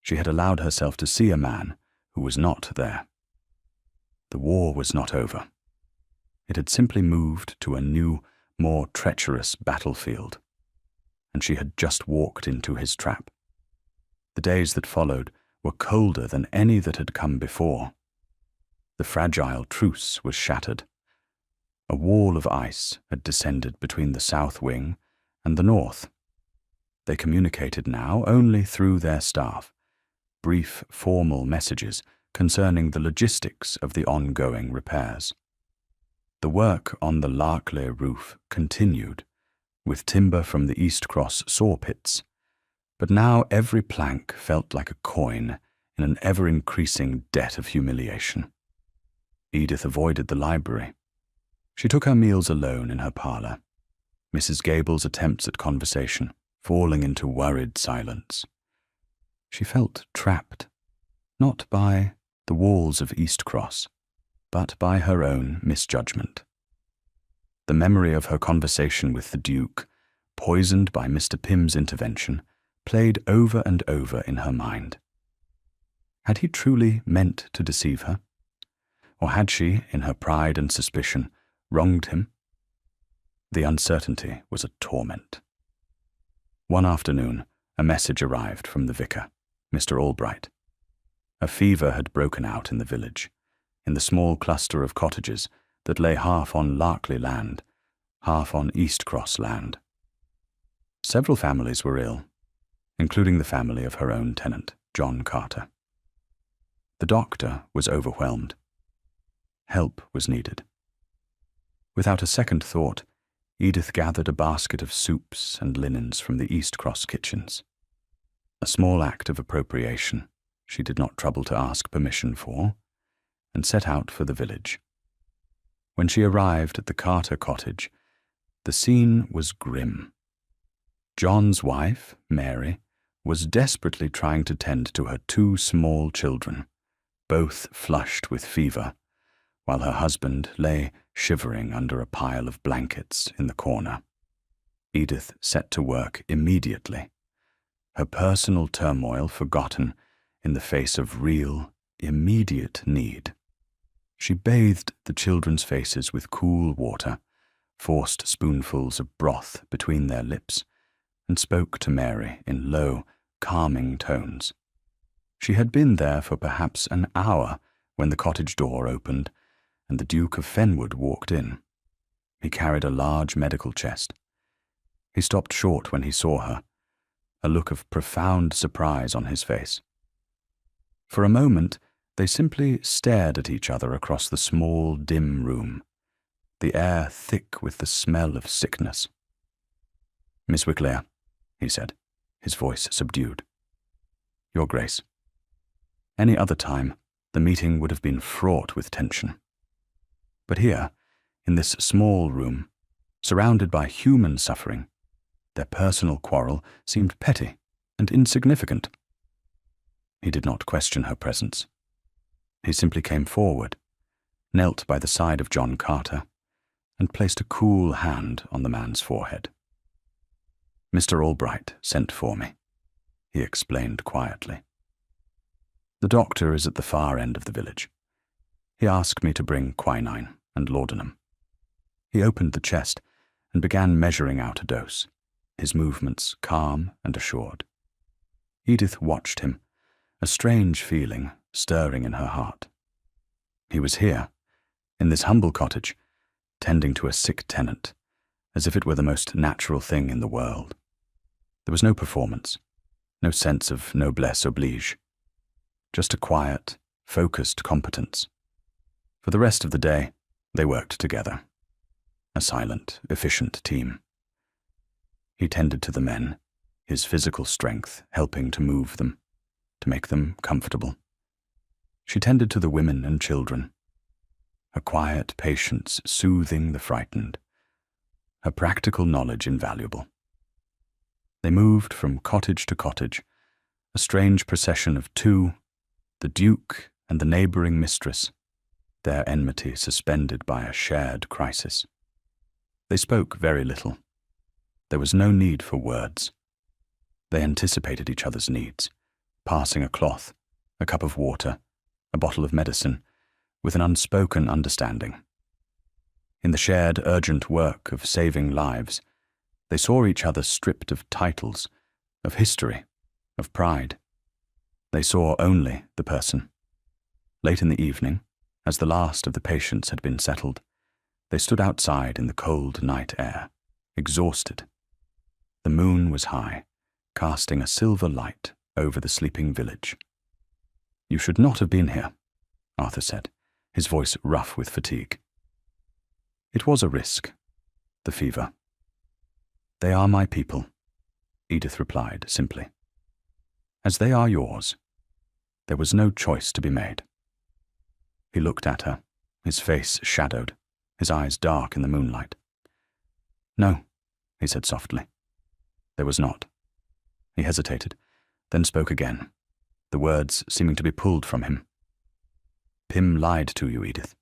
She had allowed herself to see a man who was not there. The war was not over. It had simply moved to a new, more treacherous battlefield, and she had just walked into his trap. The days that followed were colder than any that had come before. The fragile truce was shattered. A wall of ice had descended between the south wing and the north. They communicated now only through their staff, brief formal messages concerning the logistics of the ongoing repairs. The work on the Larkley roof continued, with timber from the East Cross saw pits, but now every plank felt like a coin in an ever-increasing debt of humiliation. Edith avoided the library. She took her meals alone in her parlour, Mrs. Gable's attempts at conversation falling into worried silence. She felt trapped, not by the walls of East Cross, but by her own misjudgment. The memory of her conversation with the Duke, poisoned by Mr. Pym's intervention, played over and over in her mind. Had he truly meant to deceive her? Or had she, in her pride and suspicion, wronged him? The uncertainty was a torment. One afternoon, a message arrived from the vicar, Mr. Albright. A fever had broken out in the village, in the small cluster of cottages that lay half on Larkley land, half on East Cross land. Several families were ill, including the family of her own tenant, John Carter. The doctor was overwhelmed. Help was needed. Without a second thought, Edith gathered a basket of soups and linens from the East Cross kitchens. A small act of appropriation she did not trouble to ask permission for, and set out for the village. When she arrived at the Carter cottage, the scene was grim. John's wife, Mary, was desperately trying to tend to her two small children, both flushed with fever, while her husband lay shivering under a pile of blankets in the corner. Edith set to work immediately, her personal turmoil forgotten in the face of real, immediate need. She bathed the children's faces with cool water, forced spoonfuls of broth between their lips, and spoke to Mary in low, calming tones. She had been there for perhaps an hour when the cottage door opened and the Duke of Fenwood walked in. He carried a large medical chest. He stopped short when he saw her, a look of profound surprise on his face. For a moment, they simply stared at each other across the small, dim room, the air thick with the smell of sickness. "Miss Wicklear," he said, his voice subdued. "Your Grace." Any other time, the meeting would have been fraught with tension. But here, in this small room, surrounded by human suffering, their personal quarrel seemed petty and insignificant. He did not question her presence. He simply came forward, knelt by the side of John Carter, and placed a cool hand on the man's forehead. "Mr. Albright sent for me," he explained quietly. "The doctor is at the far end of the village. He asked me to bring quinine and laudanum." He opened the chest, and began measuring out a dose, his movements calm and assured. Edith watched him, a strange feeling stirring in her heart. He was here, in this humble cottage, tending to a sick tenant, as if it were the most natural thing in the world. There was no performance, no sense of noblesse oblige, just a quiet, focused competence. For the rest of the day, they worked together, a silent, efficient team. He tended to the men, his physical strength helping to move them, to make them comfortable. She tended to the women and children, her quiet patience soothing the frightened, her practical knowledge invaluable. They moved from cottage to cottage, a strange procession of two, the Duke and the neighbouring mistress, their enmity suspended by a shared crisis. They spoke very little. There was no need for words. They anticipated each other's needs, passing a cloth, a cup of water, a bottle of medicine, with an unspoken understanding. In the shared urgent work of saving lives, they saw each other stripped of titles, of history, of pride. They saw only the person. Late in the evening, as the last of the patients had been settled, they stood outside in the cold night air, exhausted. The moon was high, casting a silver light over the sleeping village. "You should not have been here," Arthur said, his voice rough with fatigue. "It was a risk, the fever." "They are my people," Edith replied simply. "As they are yours, there was no choice to be made." He looked at her, his face shadowed, his eyes dark in the moonlight. "No," he said softly. "There was not." He hesitated, then spoke again, the words seeming to be pulled from him. "Pym lied to you, Edith."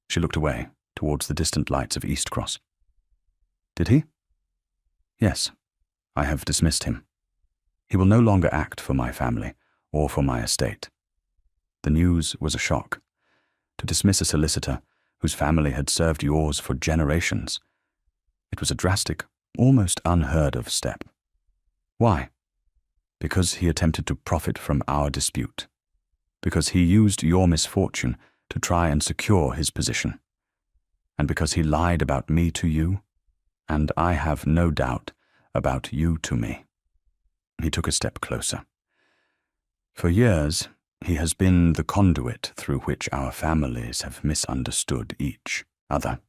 She looked away, towards the distant lights of East Cross. "Did he?" "Yes. I have dismissed him. He will no longer act for my family or for my estate." The news was a shock. To dismiss a solicitor whose family had served yours for generations. It was a drastic, almost unheard of step. "Why?" "Because he attempted to profit from our dispute. Because he used your misfortune to try and secure his position. And because he lied about me to you, and I have no doubt about you to me." He took a step closer. "For years, he has been the conduit through which our families have misunderstood each other.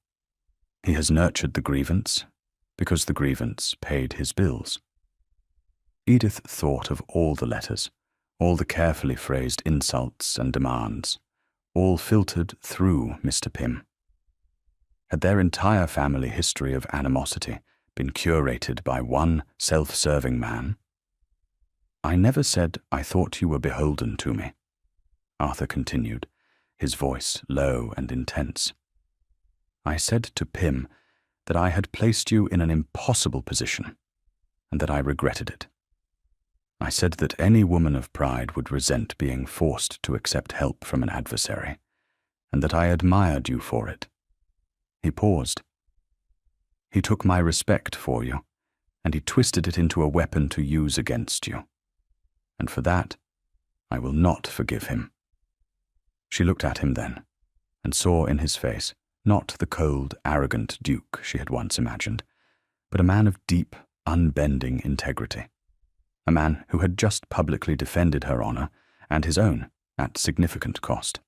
He has nurtured the grievance, because the grievance paid his bills." Edith thought of all the letters, all the carefully phrased insults and demands, all filtered through Mr. Pym. Had their entire family history of animosity been curated by one self-serving man? "I never said I thought you were beholden to me," Arthur continued, his voice low and intense. "I said to Pym that I had placed you in an impossible position, and that I regretted it. I said that any woman of pride would resent being forced to accept help from an adversary, and that I admired you for it." He paused. "He took my respect for you, and he twisted it into a weapon to use against you. And for that, I will not forgive him." She looked at him then, and saw in his face not the cold, arrogant Duke she had once imagined, but a man of deep, unbending integrity. A man who had just publicly defended her honor and his own at significant cost.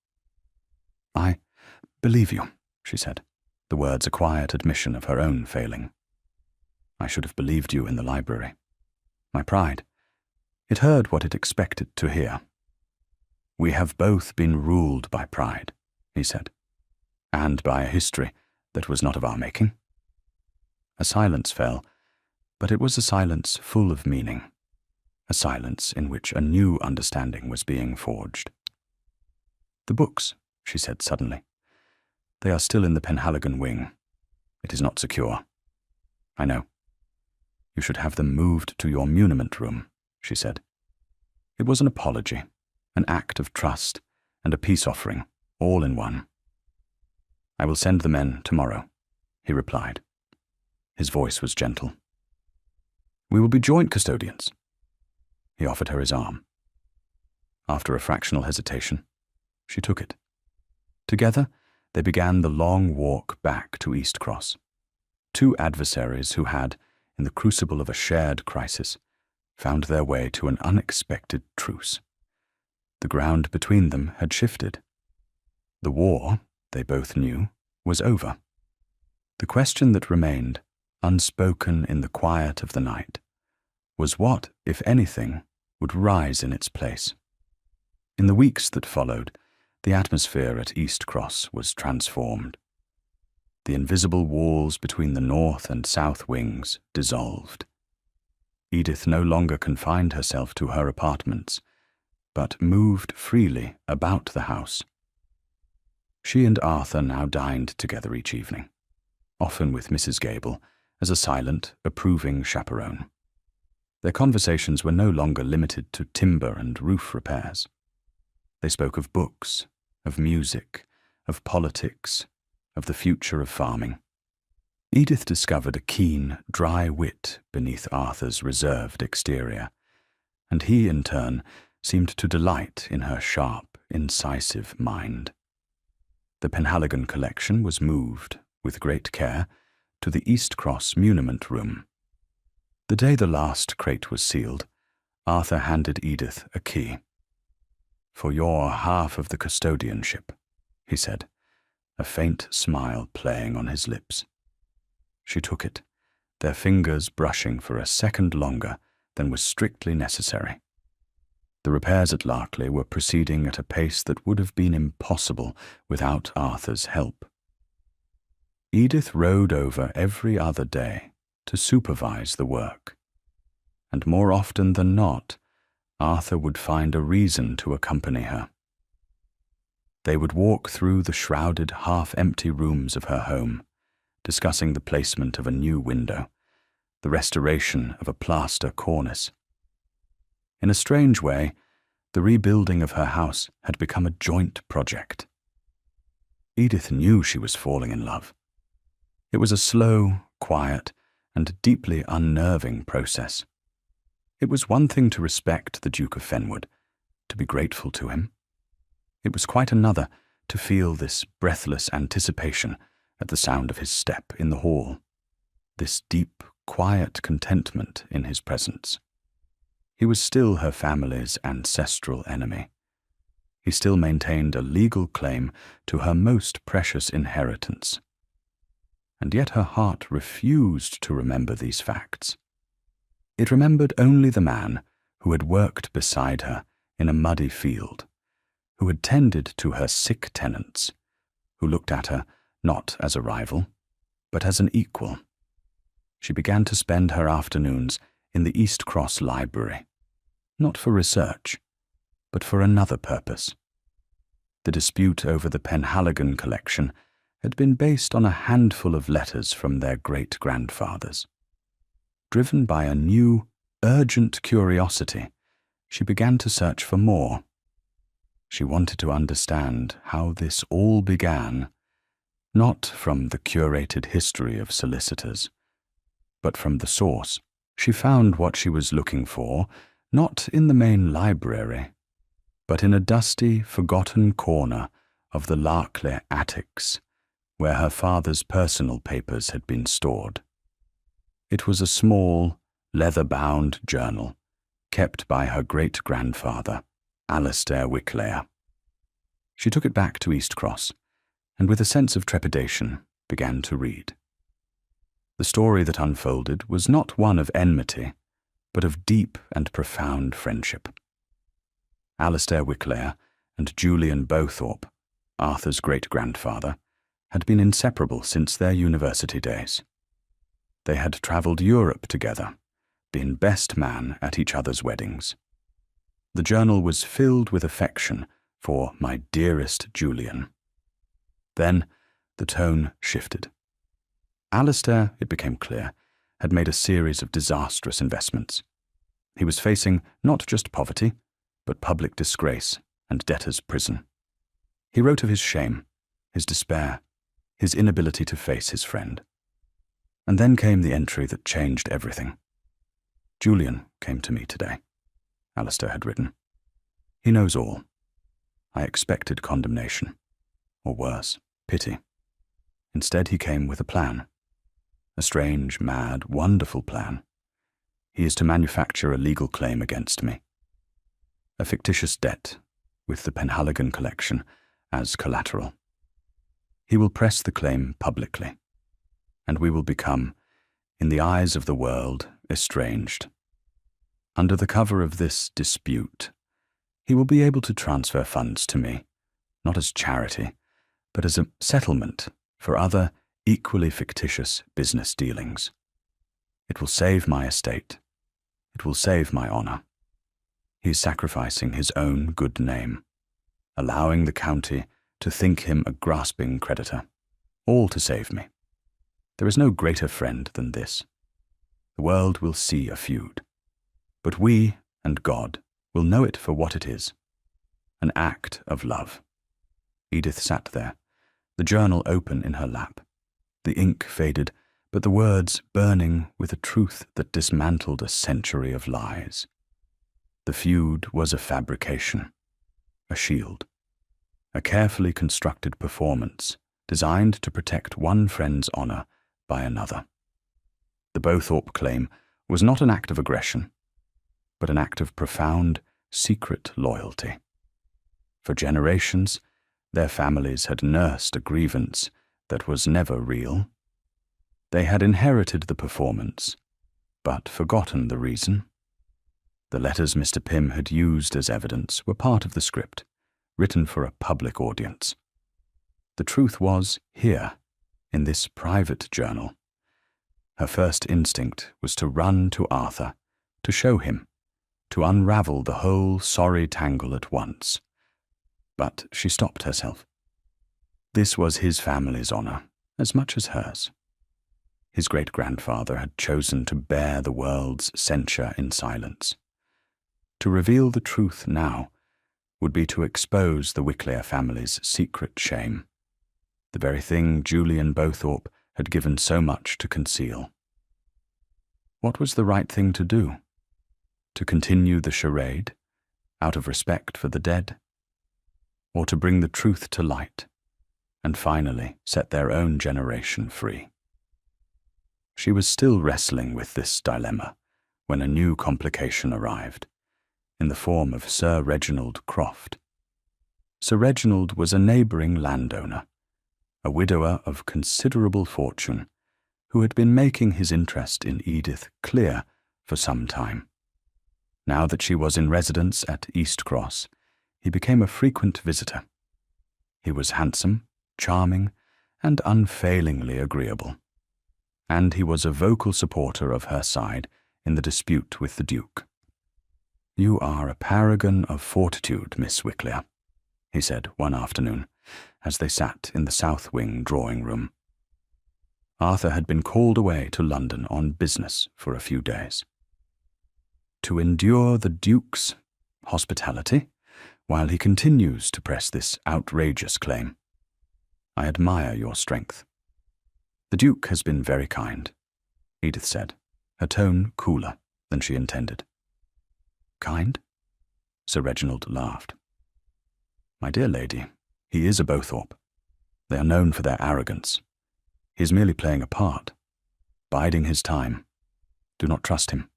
"I believe you," she said, the words a quiet admission of her own failing. "I should have believed you in the library. My pride, it heard what it expected to hear." "We have both been ruled by pride," he said, "and by a history that was not of our making." A silence fell, but it was a silence full of meaning, a silence in which a new understanding was being forged. "The books," she said suddenly. "They are still in the Penhaligon wing. It is not secure." "I know." "You should have them moved to your muniment room," she said. It was an apology, an act of trust, and a peace offering, all in one. "I will send the men tomorrow," he replied. His voice was gentle. "We will be joint custodians." He offered her his arm. After a fractional hesitation, she took it. Together, they began the long walk back to East Cross. Two adversaries who had, in the crucible of a shared crisis, found their way to an unexpected truce. The ground between them had shifted. The war, they both knew, was over. The question that remained, unspoken in the quiet of the night, was what, if anything, would rise in its place. In the weeks that followed, the atmosphere at East Cross was transformed. The invisible walls between the north and south wings dissolved. Edith no longer confined herself to her apartments, but moved freely about the house. She and Arthur now dined together each evening, often with Mrs. Gable as a silent, approving chaperone. Their conversations were no longer limited to timber and roof repairs. They spoke of books, of music, of politics, of the future of farming. Edith discovered a keen, dry wit beneath Arthur's reserved exterior, and he, in turn, seemed to delight in her sharp, incisive mind. The Penhaligon collection was moved, with great care, to the East Cross muniment room. The day the last crate was sealed, Arthur handed Edith a key. "For your half of the custodianship," he said, a faint smile playing on his lips. She took it, their fingers brushing for a second longer than was strictly necessary. The repairs at Larkley were proceeding at a pace that would have been impossible without Arthur's help. Edith rode over every other day to supervise the work, and more often than not, Arthur would find a reason to accompany her. They would walk through the shrouded, half-empty rooms of her home, discussing the placement of a new window, the restoration of a plaster cornice. In a strange way, the rebuilding of her house had become a joint project. Edith knew she was falling in love. It was a slow, quiet, and deeply unnerving process. It was one thing to respect the Duke of Fenwood, to be grateful to him. It was quite another to feel this breathless anticipation at the sound of his step in the hall, this deep, quiet contentment in his presence. He was still her family's ancestral enemy. He still maintained a legal claim to her most precious inheritance. And yet her heart refused to remember these facts. It remembered only the man who had worked beside her in a muddy field, who had tended to her sick tenants, who looked at her not as a rival, but as an equal. She began to spend her afternoons in the East Cross Library, not for research, but for another purpose. The dispute over the Penhaligon collection had been based on a handful of letters from their great-grandfathers. Driven by a new, urgent curiosity, she began to search for more. She wanted to understand how this all began, not from the curated history of solicitors, but from the source. She found what she was looking for, not in the main library, but in a dusty, forgotten corner of the Larkley attics, where her father's personal papers had been stored. It was a small, leather-bound journal kept by her great-grandfather, Alastair Wicklayer. She took it back to East Cross, and with a sense of trepidation began to read. The story that unfolded was not one of enmity, but of deep and profound friendship. Alastair Wicklayer and Julian Bowthorpe, Arthur's great-grandfather, had been inseparable since their university days. They had travelled Europe together, been best man at each other's weddings. The journal was filled with affection for "my dearest Julian." Then the tone shifted. Alastair, it became clear, had made a series of disastrous investments. He was facing not just poverty, but public disgrace and debtor's prison. He wrote of his shame, his despair, his inability to face his friend. And then came the entry that changed everything. Julian came to me today, Alistair had written. He knows all. I expected condemnation, or worse, pity. Instead, he came with a plan. A strange, mad, wonderful plan. He is to manufacture a legal claim against me. A fictitious debt, with the Penhaligon collection as collateral. He will press the claim publicly, and we will become, in the eyes of the world, estranged. Under the cover of this dispute, he will be able to transfer funds to me, not as charity, but as a settlement for other equally fictitious business dealings. It will save my estate. It will save my honor. He is sacrificing his own good name, allowing the county to think him a grasping creditor, all to save me. There is no greater friend than this. The world will see a feud, but we and God will know it for what it is, an act of love. Edith sat there, the journal open in her lap, the ink faded, but the words burning with a truth that dismantled a century of lies. The feud was a fabrication, a shield, a carefully constructed performance designed to protect one friend's honor by another. The Bowthorpe claim was not an act of aggression, but an act of profound, secret loyalty. For generations, their families had nursed a grievance that was never real. They had inherited the performance, but forgotten the reason. The letters Mr. Pym had used as evidence were part of the script, written for a public audience. The truth was here, in this private journal. Her first instinct was to run to Arthur, to show him, to unravel the whole sorry tangle at once. But she stopped herself. This was his family's honor, as much as hers. His great-grandfather had chosen to bear the world's censure in silence. To reveal the truth now would be to expose the Wicklear family's secret shame, the very thing Julian Bowthorpe had given so much to conceal. What was the right thing to do? To continue the charade, out of respect for the dead? Or to bring the truth to light, and finally set their own generation free? She was still wrestling with this dilemma when a new complication arrived, in the form of Sir Reginald Croft. Sir Reginald was a neighbouring landowner, a widower of considerable fortune, who had been making his interest in Edith clear for some time. Now that she was in residence at East Cross, he became a frequent visitor. He was handsome, charming, and unfailingly agreeable. And he was a vocal supporter of her side in the dispute with the Duke. "You are a paragon of fortitude, Miss Wicklear," he said one afternoon, as they sat in the south wing drawing-room. Arthur had been called away to London on business for a few days. To endure the Duke's hospitality while he continues to press this outrageous claim. I admire your strength. The Duke has been very kind, Edith said, her tone cooler than she intended. Kind? Sir Reginald laughed. My dear lady, he is a Bowthorpe. They are known for their arrogance. He is merely playing a part, biding his time. Do not trust him.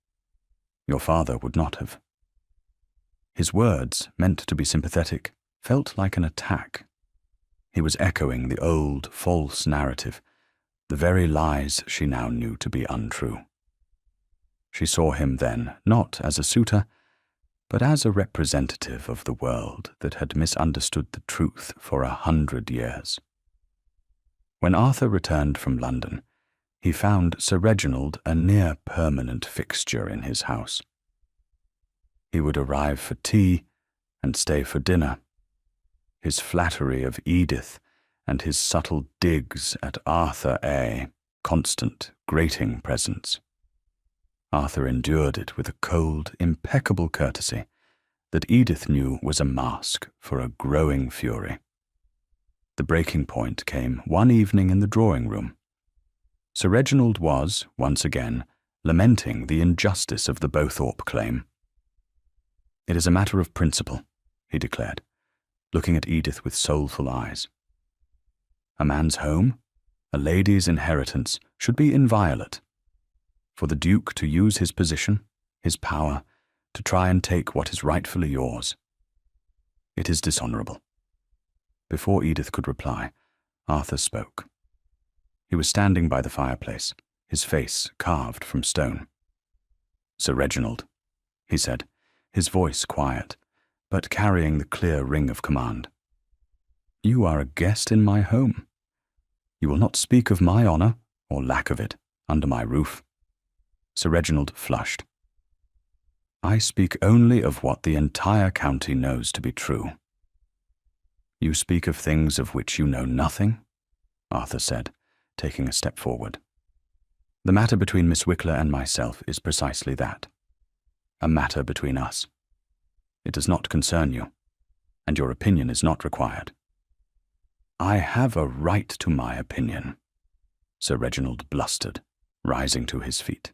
Your father would not have. His words, meant to be sympathetic, felt like an attack. He was echoing the old, false narrative, the very lies she now knew to be untrue. She saw him then not as a suitor, but as a representative of the world that had misunderstood the truth for 100 years. When Arthur returned from London, he found Sir Reginald a near-permanent fixture in his house. He would arrive for tea and stay for dinner. His flattery of Edith and his subtle digs at Arthur A. constant, grating presence. Arthur endured it with a cold, impeccable courtesy that Edith knew was a mask for a growing fury. The breaking point came one evening in the drawing-room. Sir Reginald was, once again, lamenting the injustice of the Bowthorpe claim. "It is a matter of principle," he declared, looking at Edith with soulful eyes. "A man's home, a lady's inheritance, should be inviolate. For the Duke to use his position, his power, to try and take what is rightfully yours. It is dishonourable." Before Edith could reply, Arthur spoke. He was standing by the fireplace, his face carved from stone. "Sir Reginald," he said, his voice quiet, but carrying the clear ring of command. "You are a guest in my home. You will not speak of my honour, or lack of it, under my roof." Sir Reginald flushed. "I speak only of what the entire county knows to be true." "You speak of things of which you know nothing?" Arthur said, taking a step forward. "The matter between Miss Wickler and myself is precisely that. A matter between us. It does not concern you, and your opinion is not required." "I have a right to my opinion," Sir Reginald blustered, rising to his feet.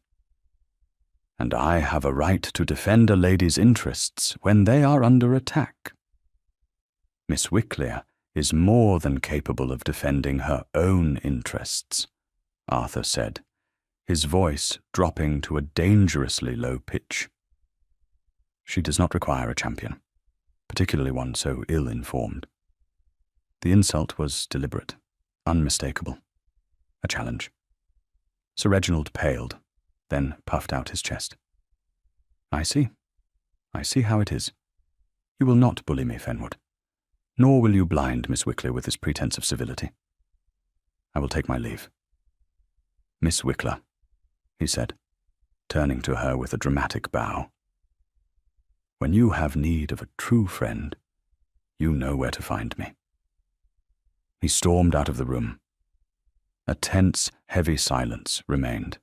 "And I have a right to defend a lady's interests when they are under attack. Miss Wickler is more than capable of defending her own interests," Arthur said, his voice dropping to a dangerously low pitch. "She does not require a champion, particularly one so ill-informed." The insult was deliberate, unmistakable, a challenge. Sir Reginald paled, then puffed out his chest. I see how it is. You will not bully me, Fenwood, nor will you blind Miss Wickler with this pretence of civility. I will take my leave." "Miss Wickler," he said, turning to her with a dramatic bow. "When you have need of a true friend, you know where to find me." He stormed out of the room. A tense, heavy silence remained.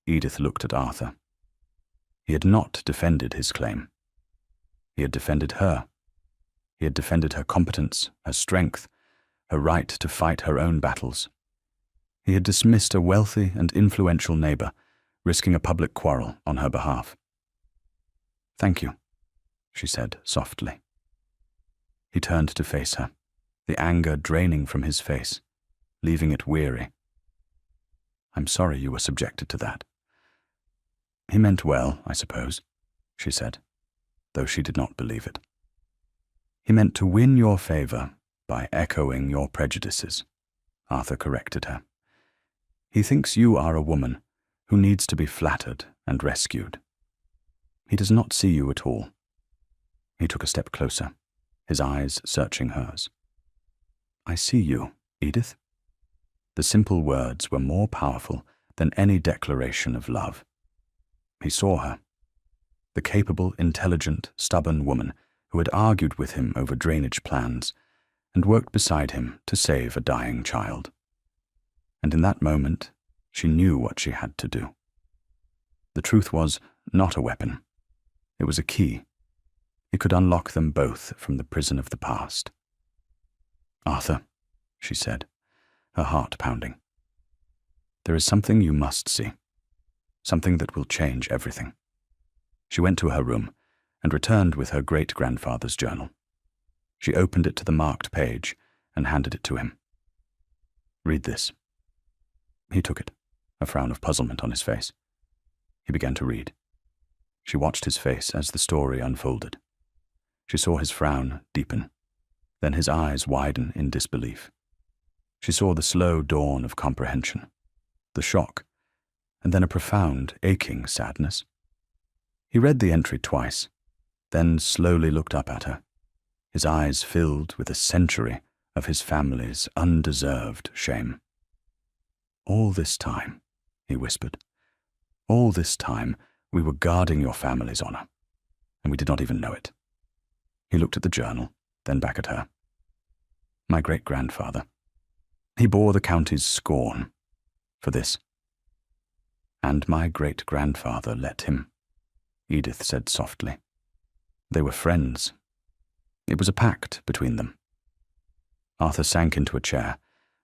Edith looked at Arthur. He had not defended his claim. He had defended her. He had defended her competence, her strength, her right to fight her own battles. He had dismissed a wealthy and influential neighbour, risking a public quarrel on her behalf. "Thank you," she said softly. He turned to face her, the anger draining from his face, leaving it weary. "I'm sorry you were subjected to that." "He meant well, I suppose," she said, though she did not believe it. "He meant to win your favour by echoing your prejudices," Arthur corrected her. "He thinks you are a woman who needs to be flattered and rescued. He does not see you at all." He took a step closer, his eyes searching hers. "I see you, Edith." The simple words were more powerful than any declaration of love. He saw her, the capable, intelligent, stubborn woman who had argued with him over drainage plans and worked beside him to save a dying child. And in that moment, she knew what she had to do. The truth was not a weapon. It was a key. It could unlock them both from the prison of the past. "Arthur," she said, her heart pounding, "there is something you must see, something that will change everything." She went to her room and returned with her great-grandfather's journal. She opened it to the marked page and handed it to him. "Read this." He took it, a frown of puzzlement on his face. He began to read. She watched his face as the story unfolded. She saw his frown deepen, then his eyes widen in disbelief. She saw the slow dawn of comprehension, the shock, and then a profound, aching sadness. He read the entry twice, then slowly looked up at her, his eyes filled with a century of his family's undeserved shame. "All this time," he whispered, "all this time we were guarding your family's honour, and we did not even know it." He looked at the journal, then back at her. "My great-grandfather. He bore the county's scorn for this." "And my great-grandfather let him," Edith said softly. "They were friends. It was a pact between them." Arthur sank into a chair,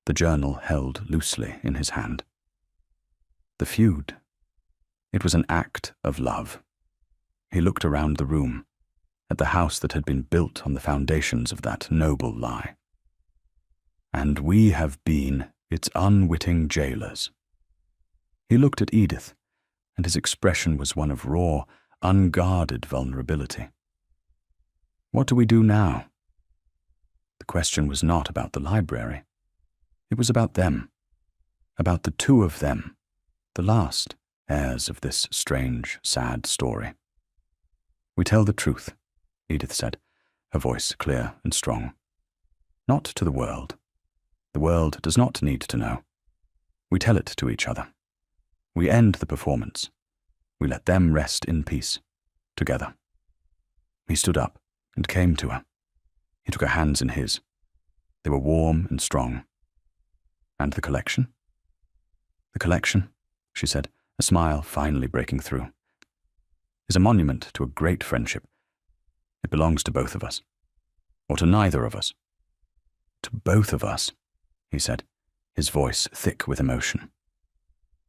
the journal held loosely in his hand. The feud. It was an act of love. He looked around the room, at the house that had been built on the foundations of that noble lie. And we have been its unwitting jailers. He looked at Edith, and his expression was one of raw, unguarded vulnerability. What do we do now? The question was not about the library. It was about them, about the two of them, the last heirs of this strange, sad story. We tell the truth, Edith said, her voice clear and strong. Not to the world. The world does not need to know. We tell it to each other. We end the performance. We let them rest in peace, together. He stood up and came to her. He took her hands in his. They were warm and strong. And the collection? The collection, she said, a smile finally breaking through, is a monument to a great friendship. It belongs to both of us. Or to neither of us. To both of us, he said, his voice thick with emotion.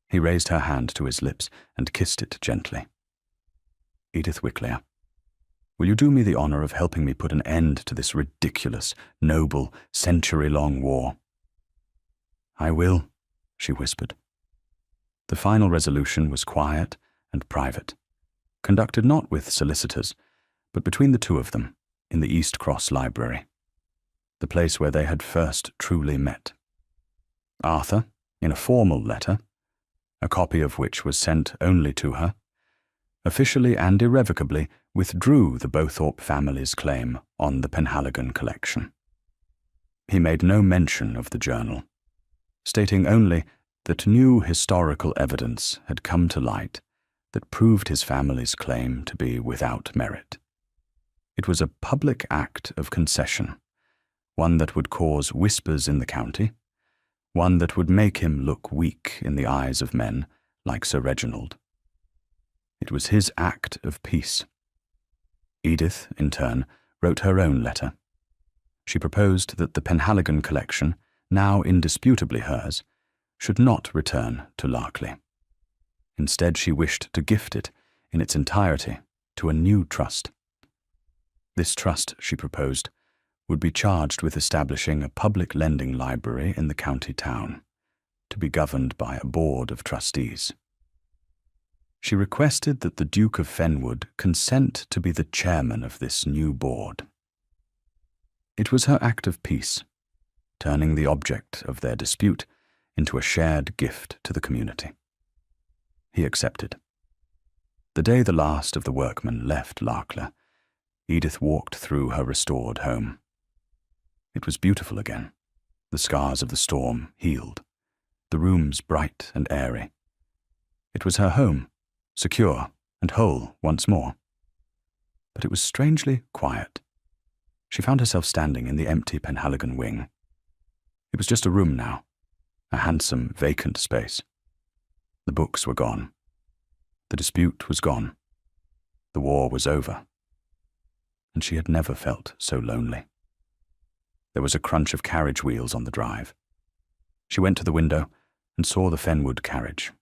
He raised her hand to his lips and kissed it gently. Edith Wicklear, will you do me the honor of helping me put an end to this ridiculous, noble, century-long war? I will, she whispered. The final resolution was quiet and private, conducted not with solicitors, but between the two of them in the East Cross Library, the place where they had first truly met. Arthur, in a formal letter, a copy of which was sent only to her, officially and irrevocably withdrew the Bowthorpe family's claim on the Penhaligon collection. He made no mention of the journal, stating only that new historical evidence had come to light that proved his family's claim to be without merit. It was a public act of concession, one that would cause whispers in the county, one that would make him look weak in the eyes of men like Sir Reginald. It was his act of peace. Edith, in turn, wrote her own letter. She proposed that the Penhaligon collection, now indisputably hers, should not return to Larkley. Instead, she wished to gift it, in its entirety, to a new trust. This trust, she proposed, would be charged with establishing a public lending library in the county town, to be governed by a board of trustees. She requested that the Duke of Fenwood consent to be the chairman of this new board. It was her act of peace, turning the object of their dispute into a shared gift to the community. He accepted. The day the last of the workmen left Larkler, Edith walked through her restored home. It was beautiful again, the scars of the storm healed, the rooms bright and airy. It was her home, secure and whole once more. But it was strangely quiet. She found herself standing in the empty Penhaligon wing. It was just a room now, a handsome, vacant space. The books were gone. The dispute was gone. The war was over. And she had never felt so lonely. There was a crunch of carriage wheels on the drive. She went to the window and saw the Fenwood carriage.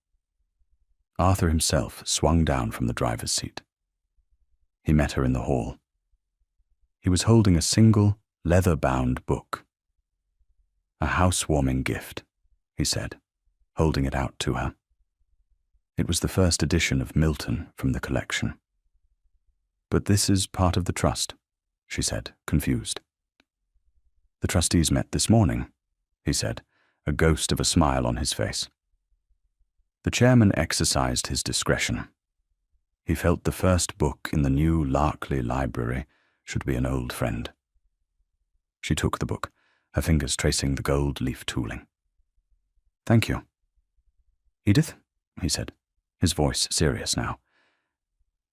Arthur himself swung down from the driver's seat. He met her in the hall. He was holding a single, leather-bound book. A housewarming gift, he said, holding it out to her. It was the first edition of Milton from the collection. But this is part of the trust, she said, confused. The trustees met this morning, he said, a ghost of a smile on his face. The chairman exercised his discretion. He felt the first book in the new Larkley library should be an old friend. She took the book, her fingers tracing the gold-leaf tooling. Thank you. Edith, he said, his voice serious now.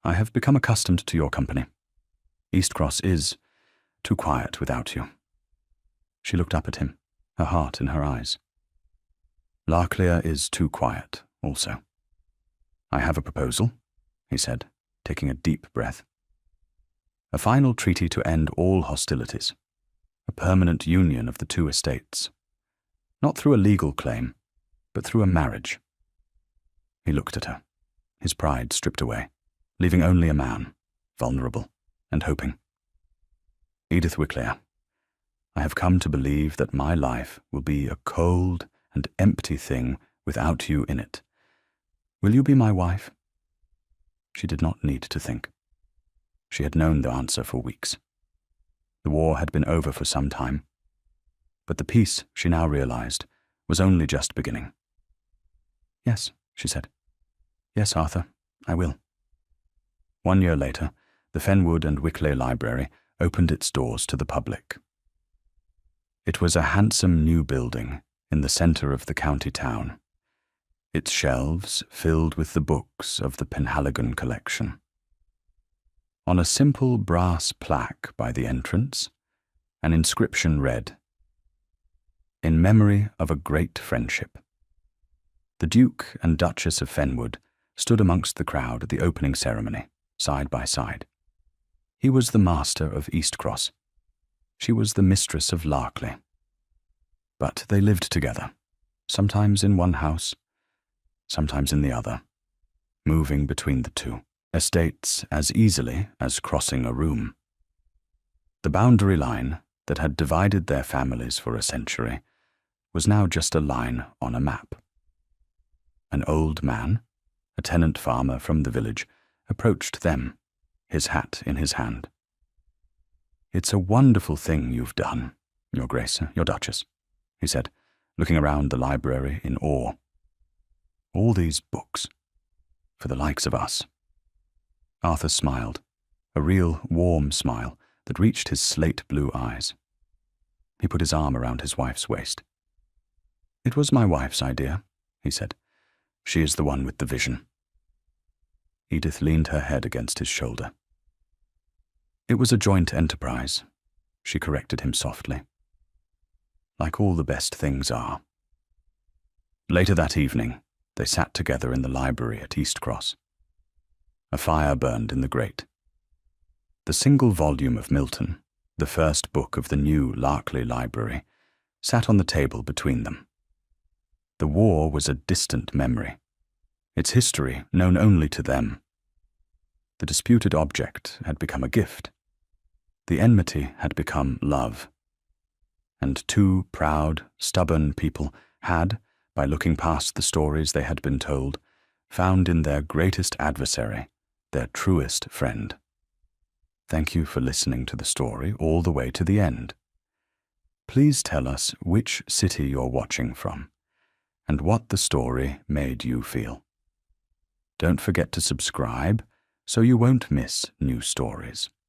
I have become accustomed to your company. East Cross is too quiet without you. She looked up at him, her heart in her eyes. Larklear is too quiet, also. I have a proposal, he said, taking a deep breath. A final treaty to end all hostilities, a permanent union of the two estates. Not through a legal claim, but through a marriage. He looked at her, his pride stripped away, leaving only a man, vulnerable and hoping. Edith Wicklair, I have come to believe that my life will be a cold and empty thing without you in it. Will you be my wife? She did not need to think. She had known the answer for weeks. The war had been over for some time, but the peace, she now realized, was only just beginning. Yes, she said. Yes, Arthur, I will. 1 year later, the Fenwood and Wicklay Library opened its doors to the public. It was a handsome new building in the centre of the county town, its shelves filled with the books of the Penhaligon collection. On a simple brass plaque by the entrance, an inscription read, "In memory of a great friendship." The Duke and Duchess of Fenwood stood amongst the crowd at the opening ceremony, side by side. He was the master of Eastcross. She was the mistress of Larkley. But they lived together, sometimes in one house, sometimes in the other, moving between the two estates as easily as crossing a room. The boundary line that had divided their families for a century was now just a line on a map. An old man, a tenant farmer from the village, approached them, his hat in his hand. "It's a wonderful thing you've done, Your Grace, Your Duchess," he said, looking around the library in awe. "All these books, for the likes of us." Arthur smiled, a real warm smile that reached his slate-blue eyes. He put his arm around his wife's waist. "It was my wife's idea," he said. "She is the one with the vision." Edith leaned her head against his shoulder. "It was a joint enterprise," she corrected him softly. "Like all the best things are." Later that evening, they sat together in the library at Eastcross. A fire burned in the grate. The single volume of Milton, the first book of the new Larkley Library, sat on the table between them. The war was a distant memory, its history known only to them. The disputed object had become a gift. The enmity had become love. And two proud, stubborn people had, by looking past the stories they had been told, found in their greatest adversary their truest friend. Thank you for listening to the story all the way to the end. Please tell us which city you're watching from and what the story made you feel. Don't forget to subscribe so you won't miss new stories.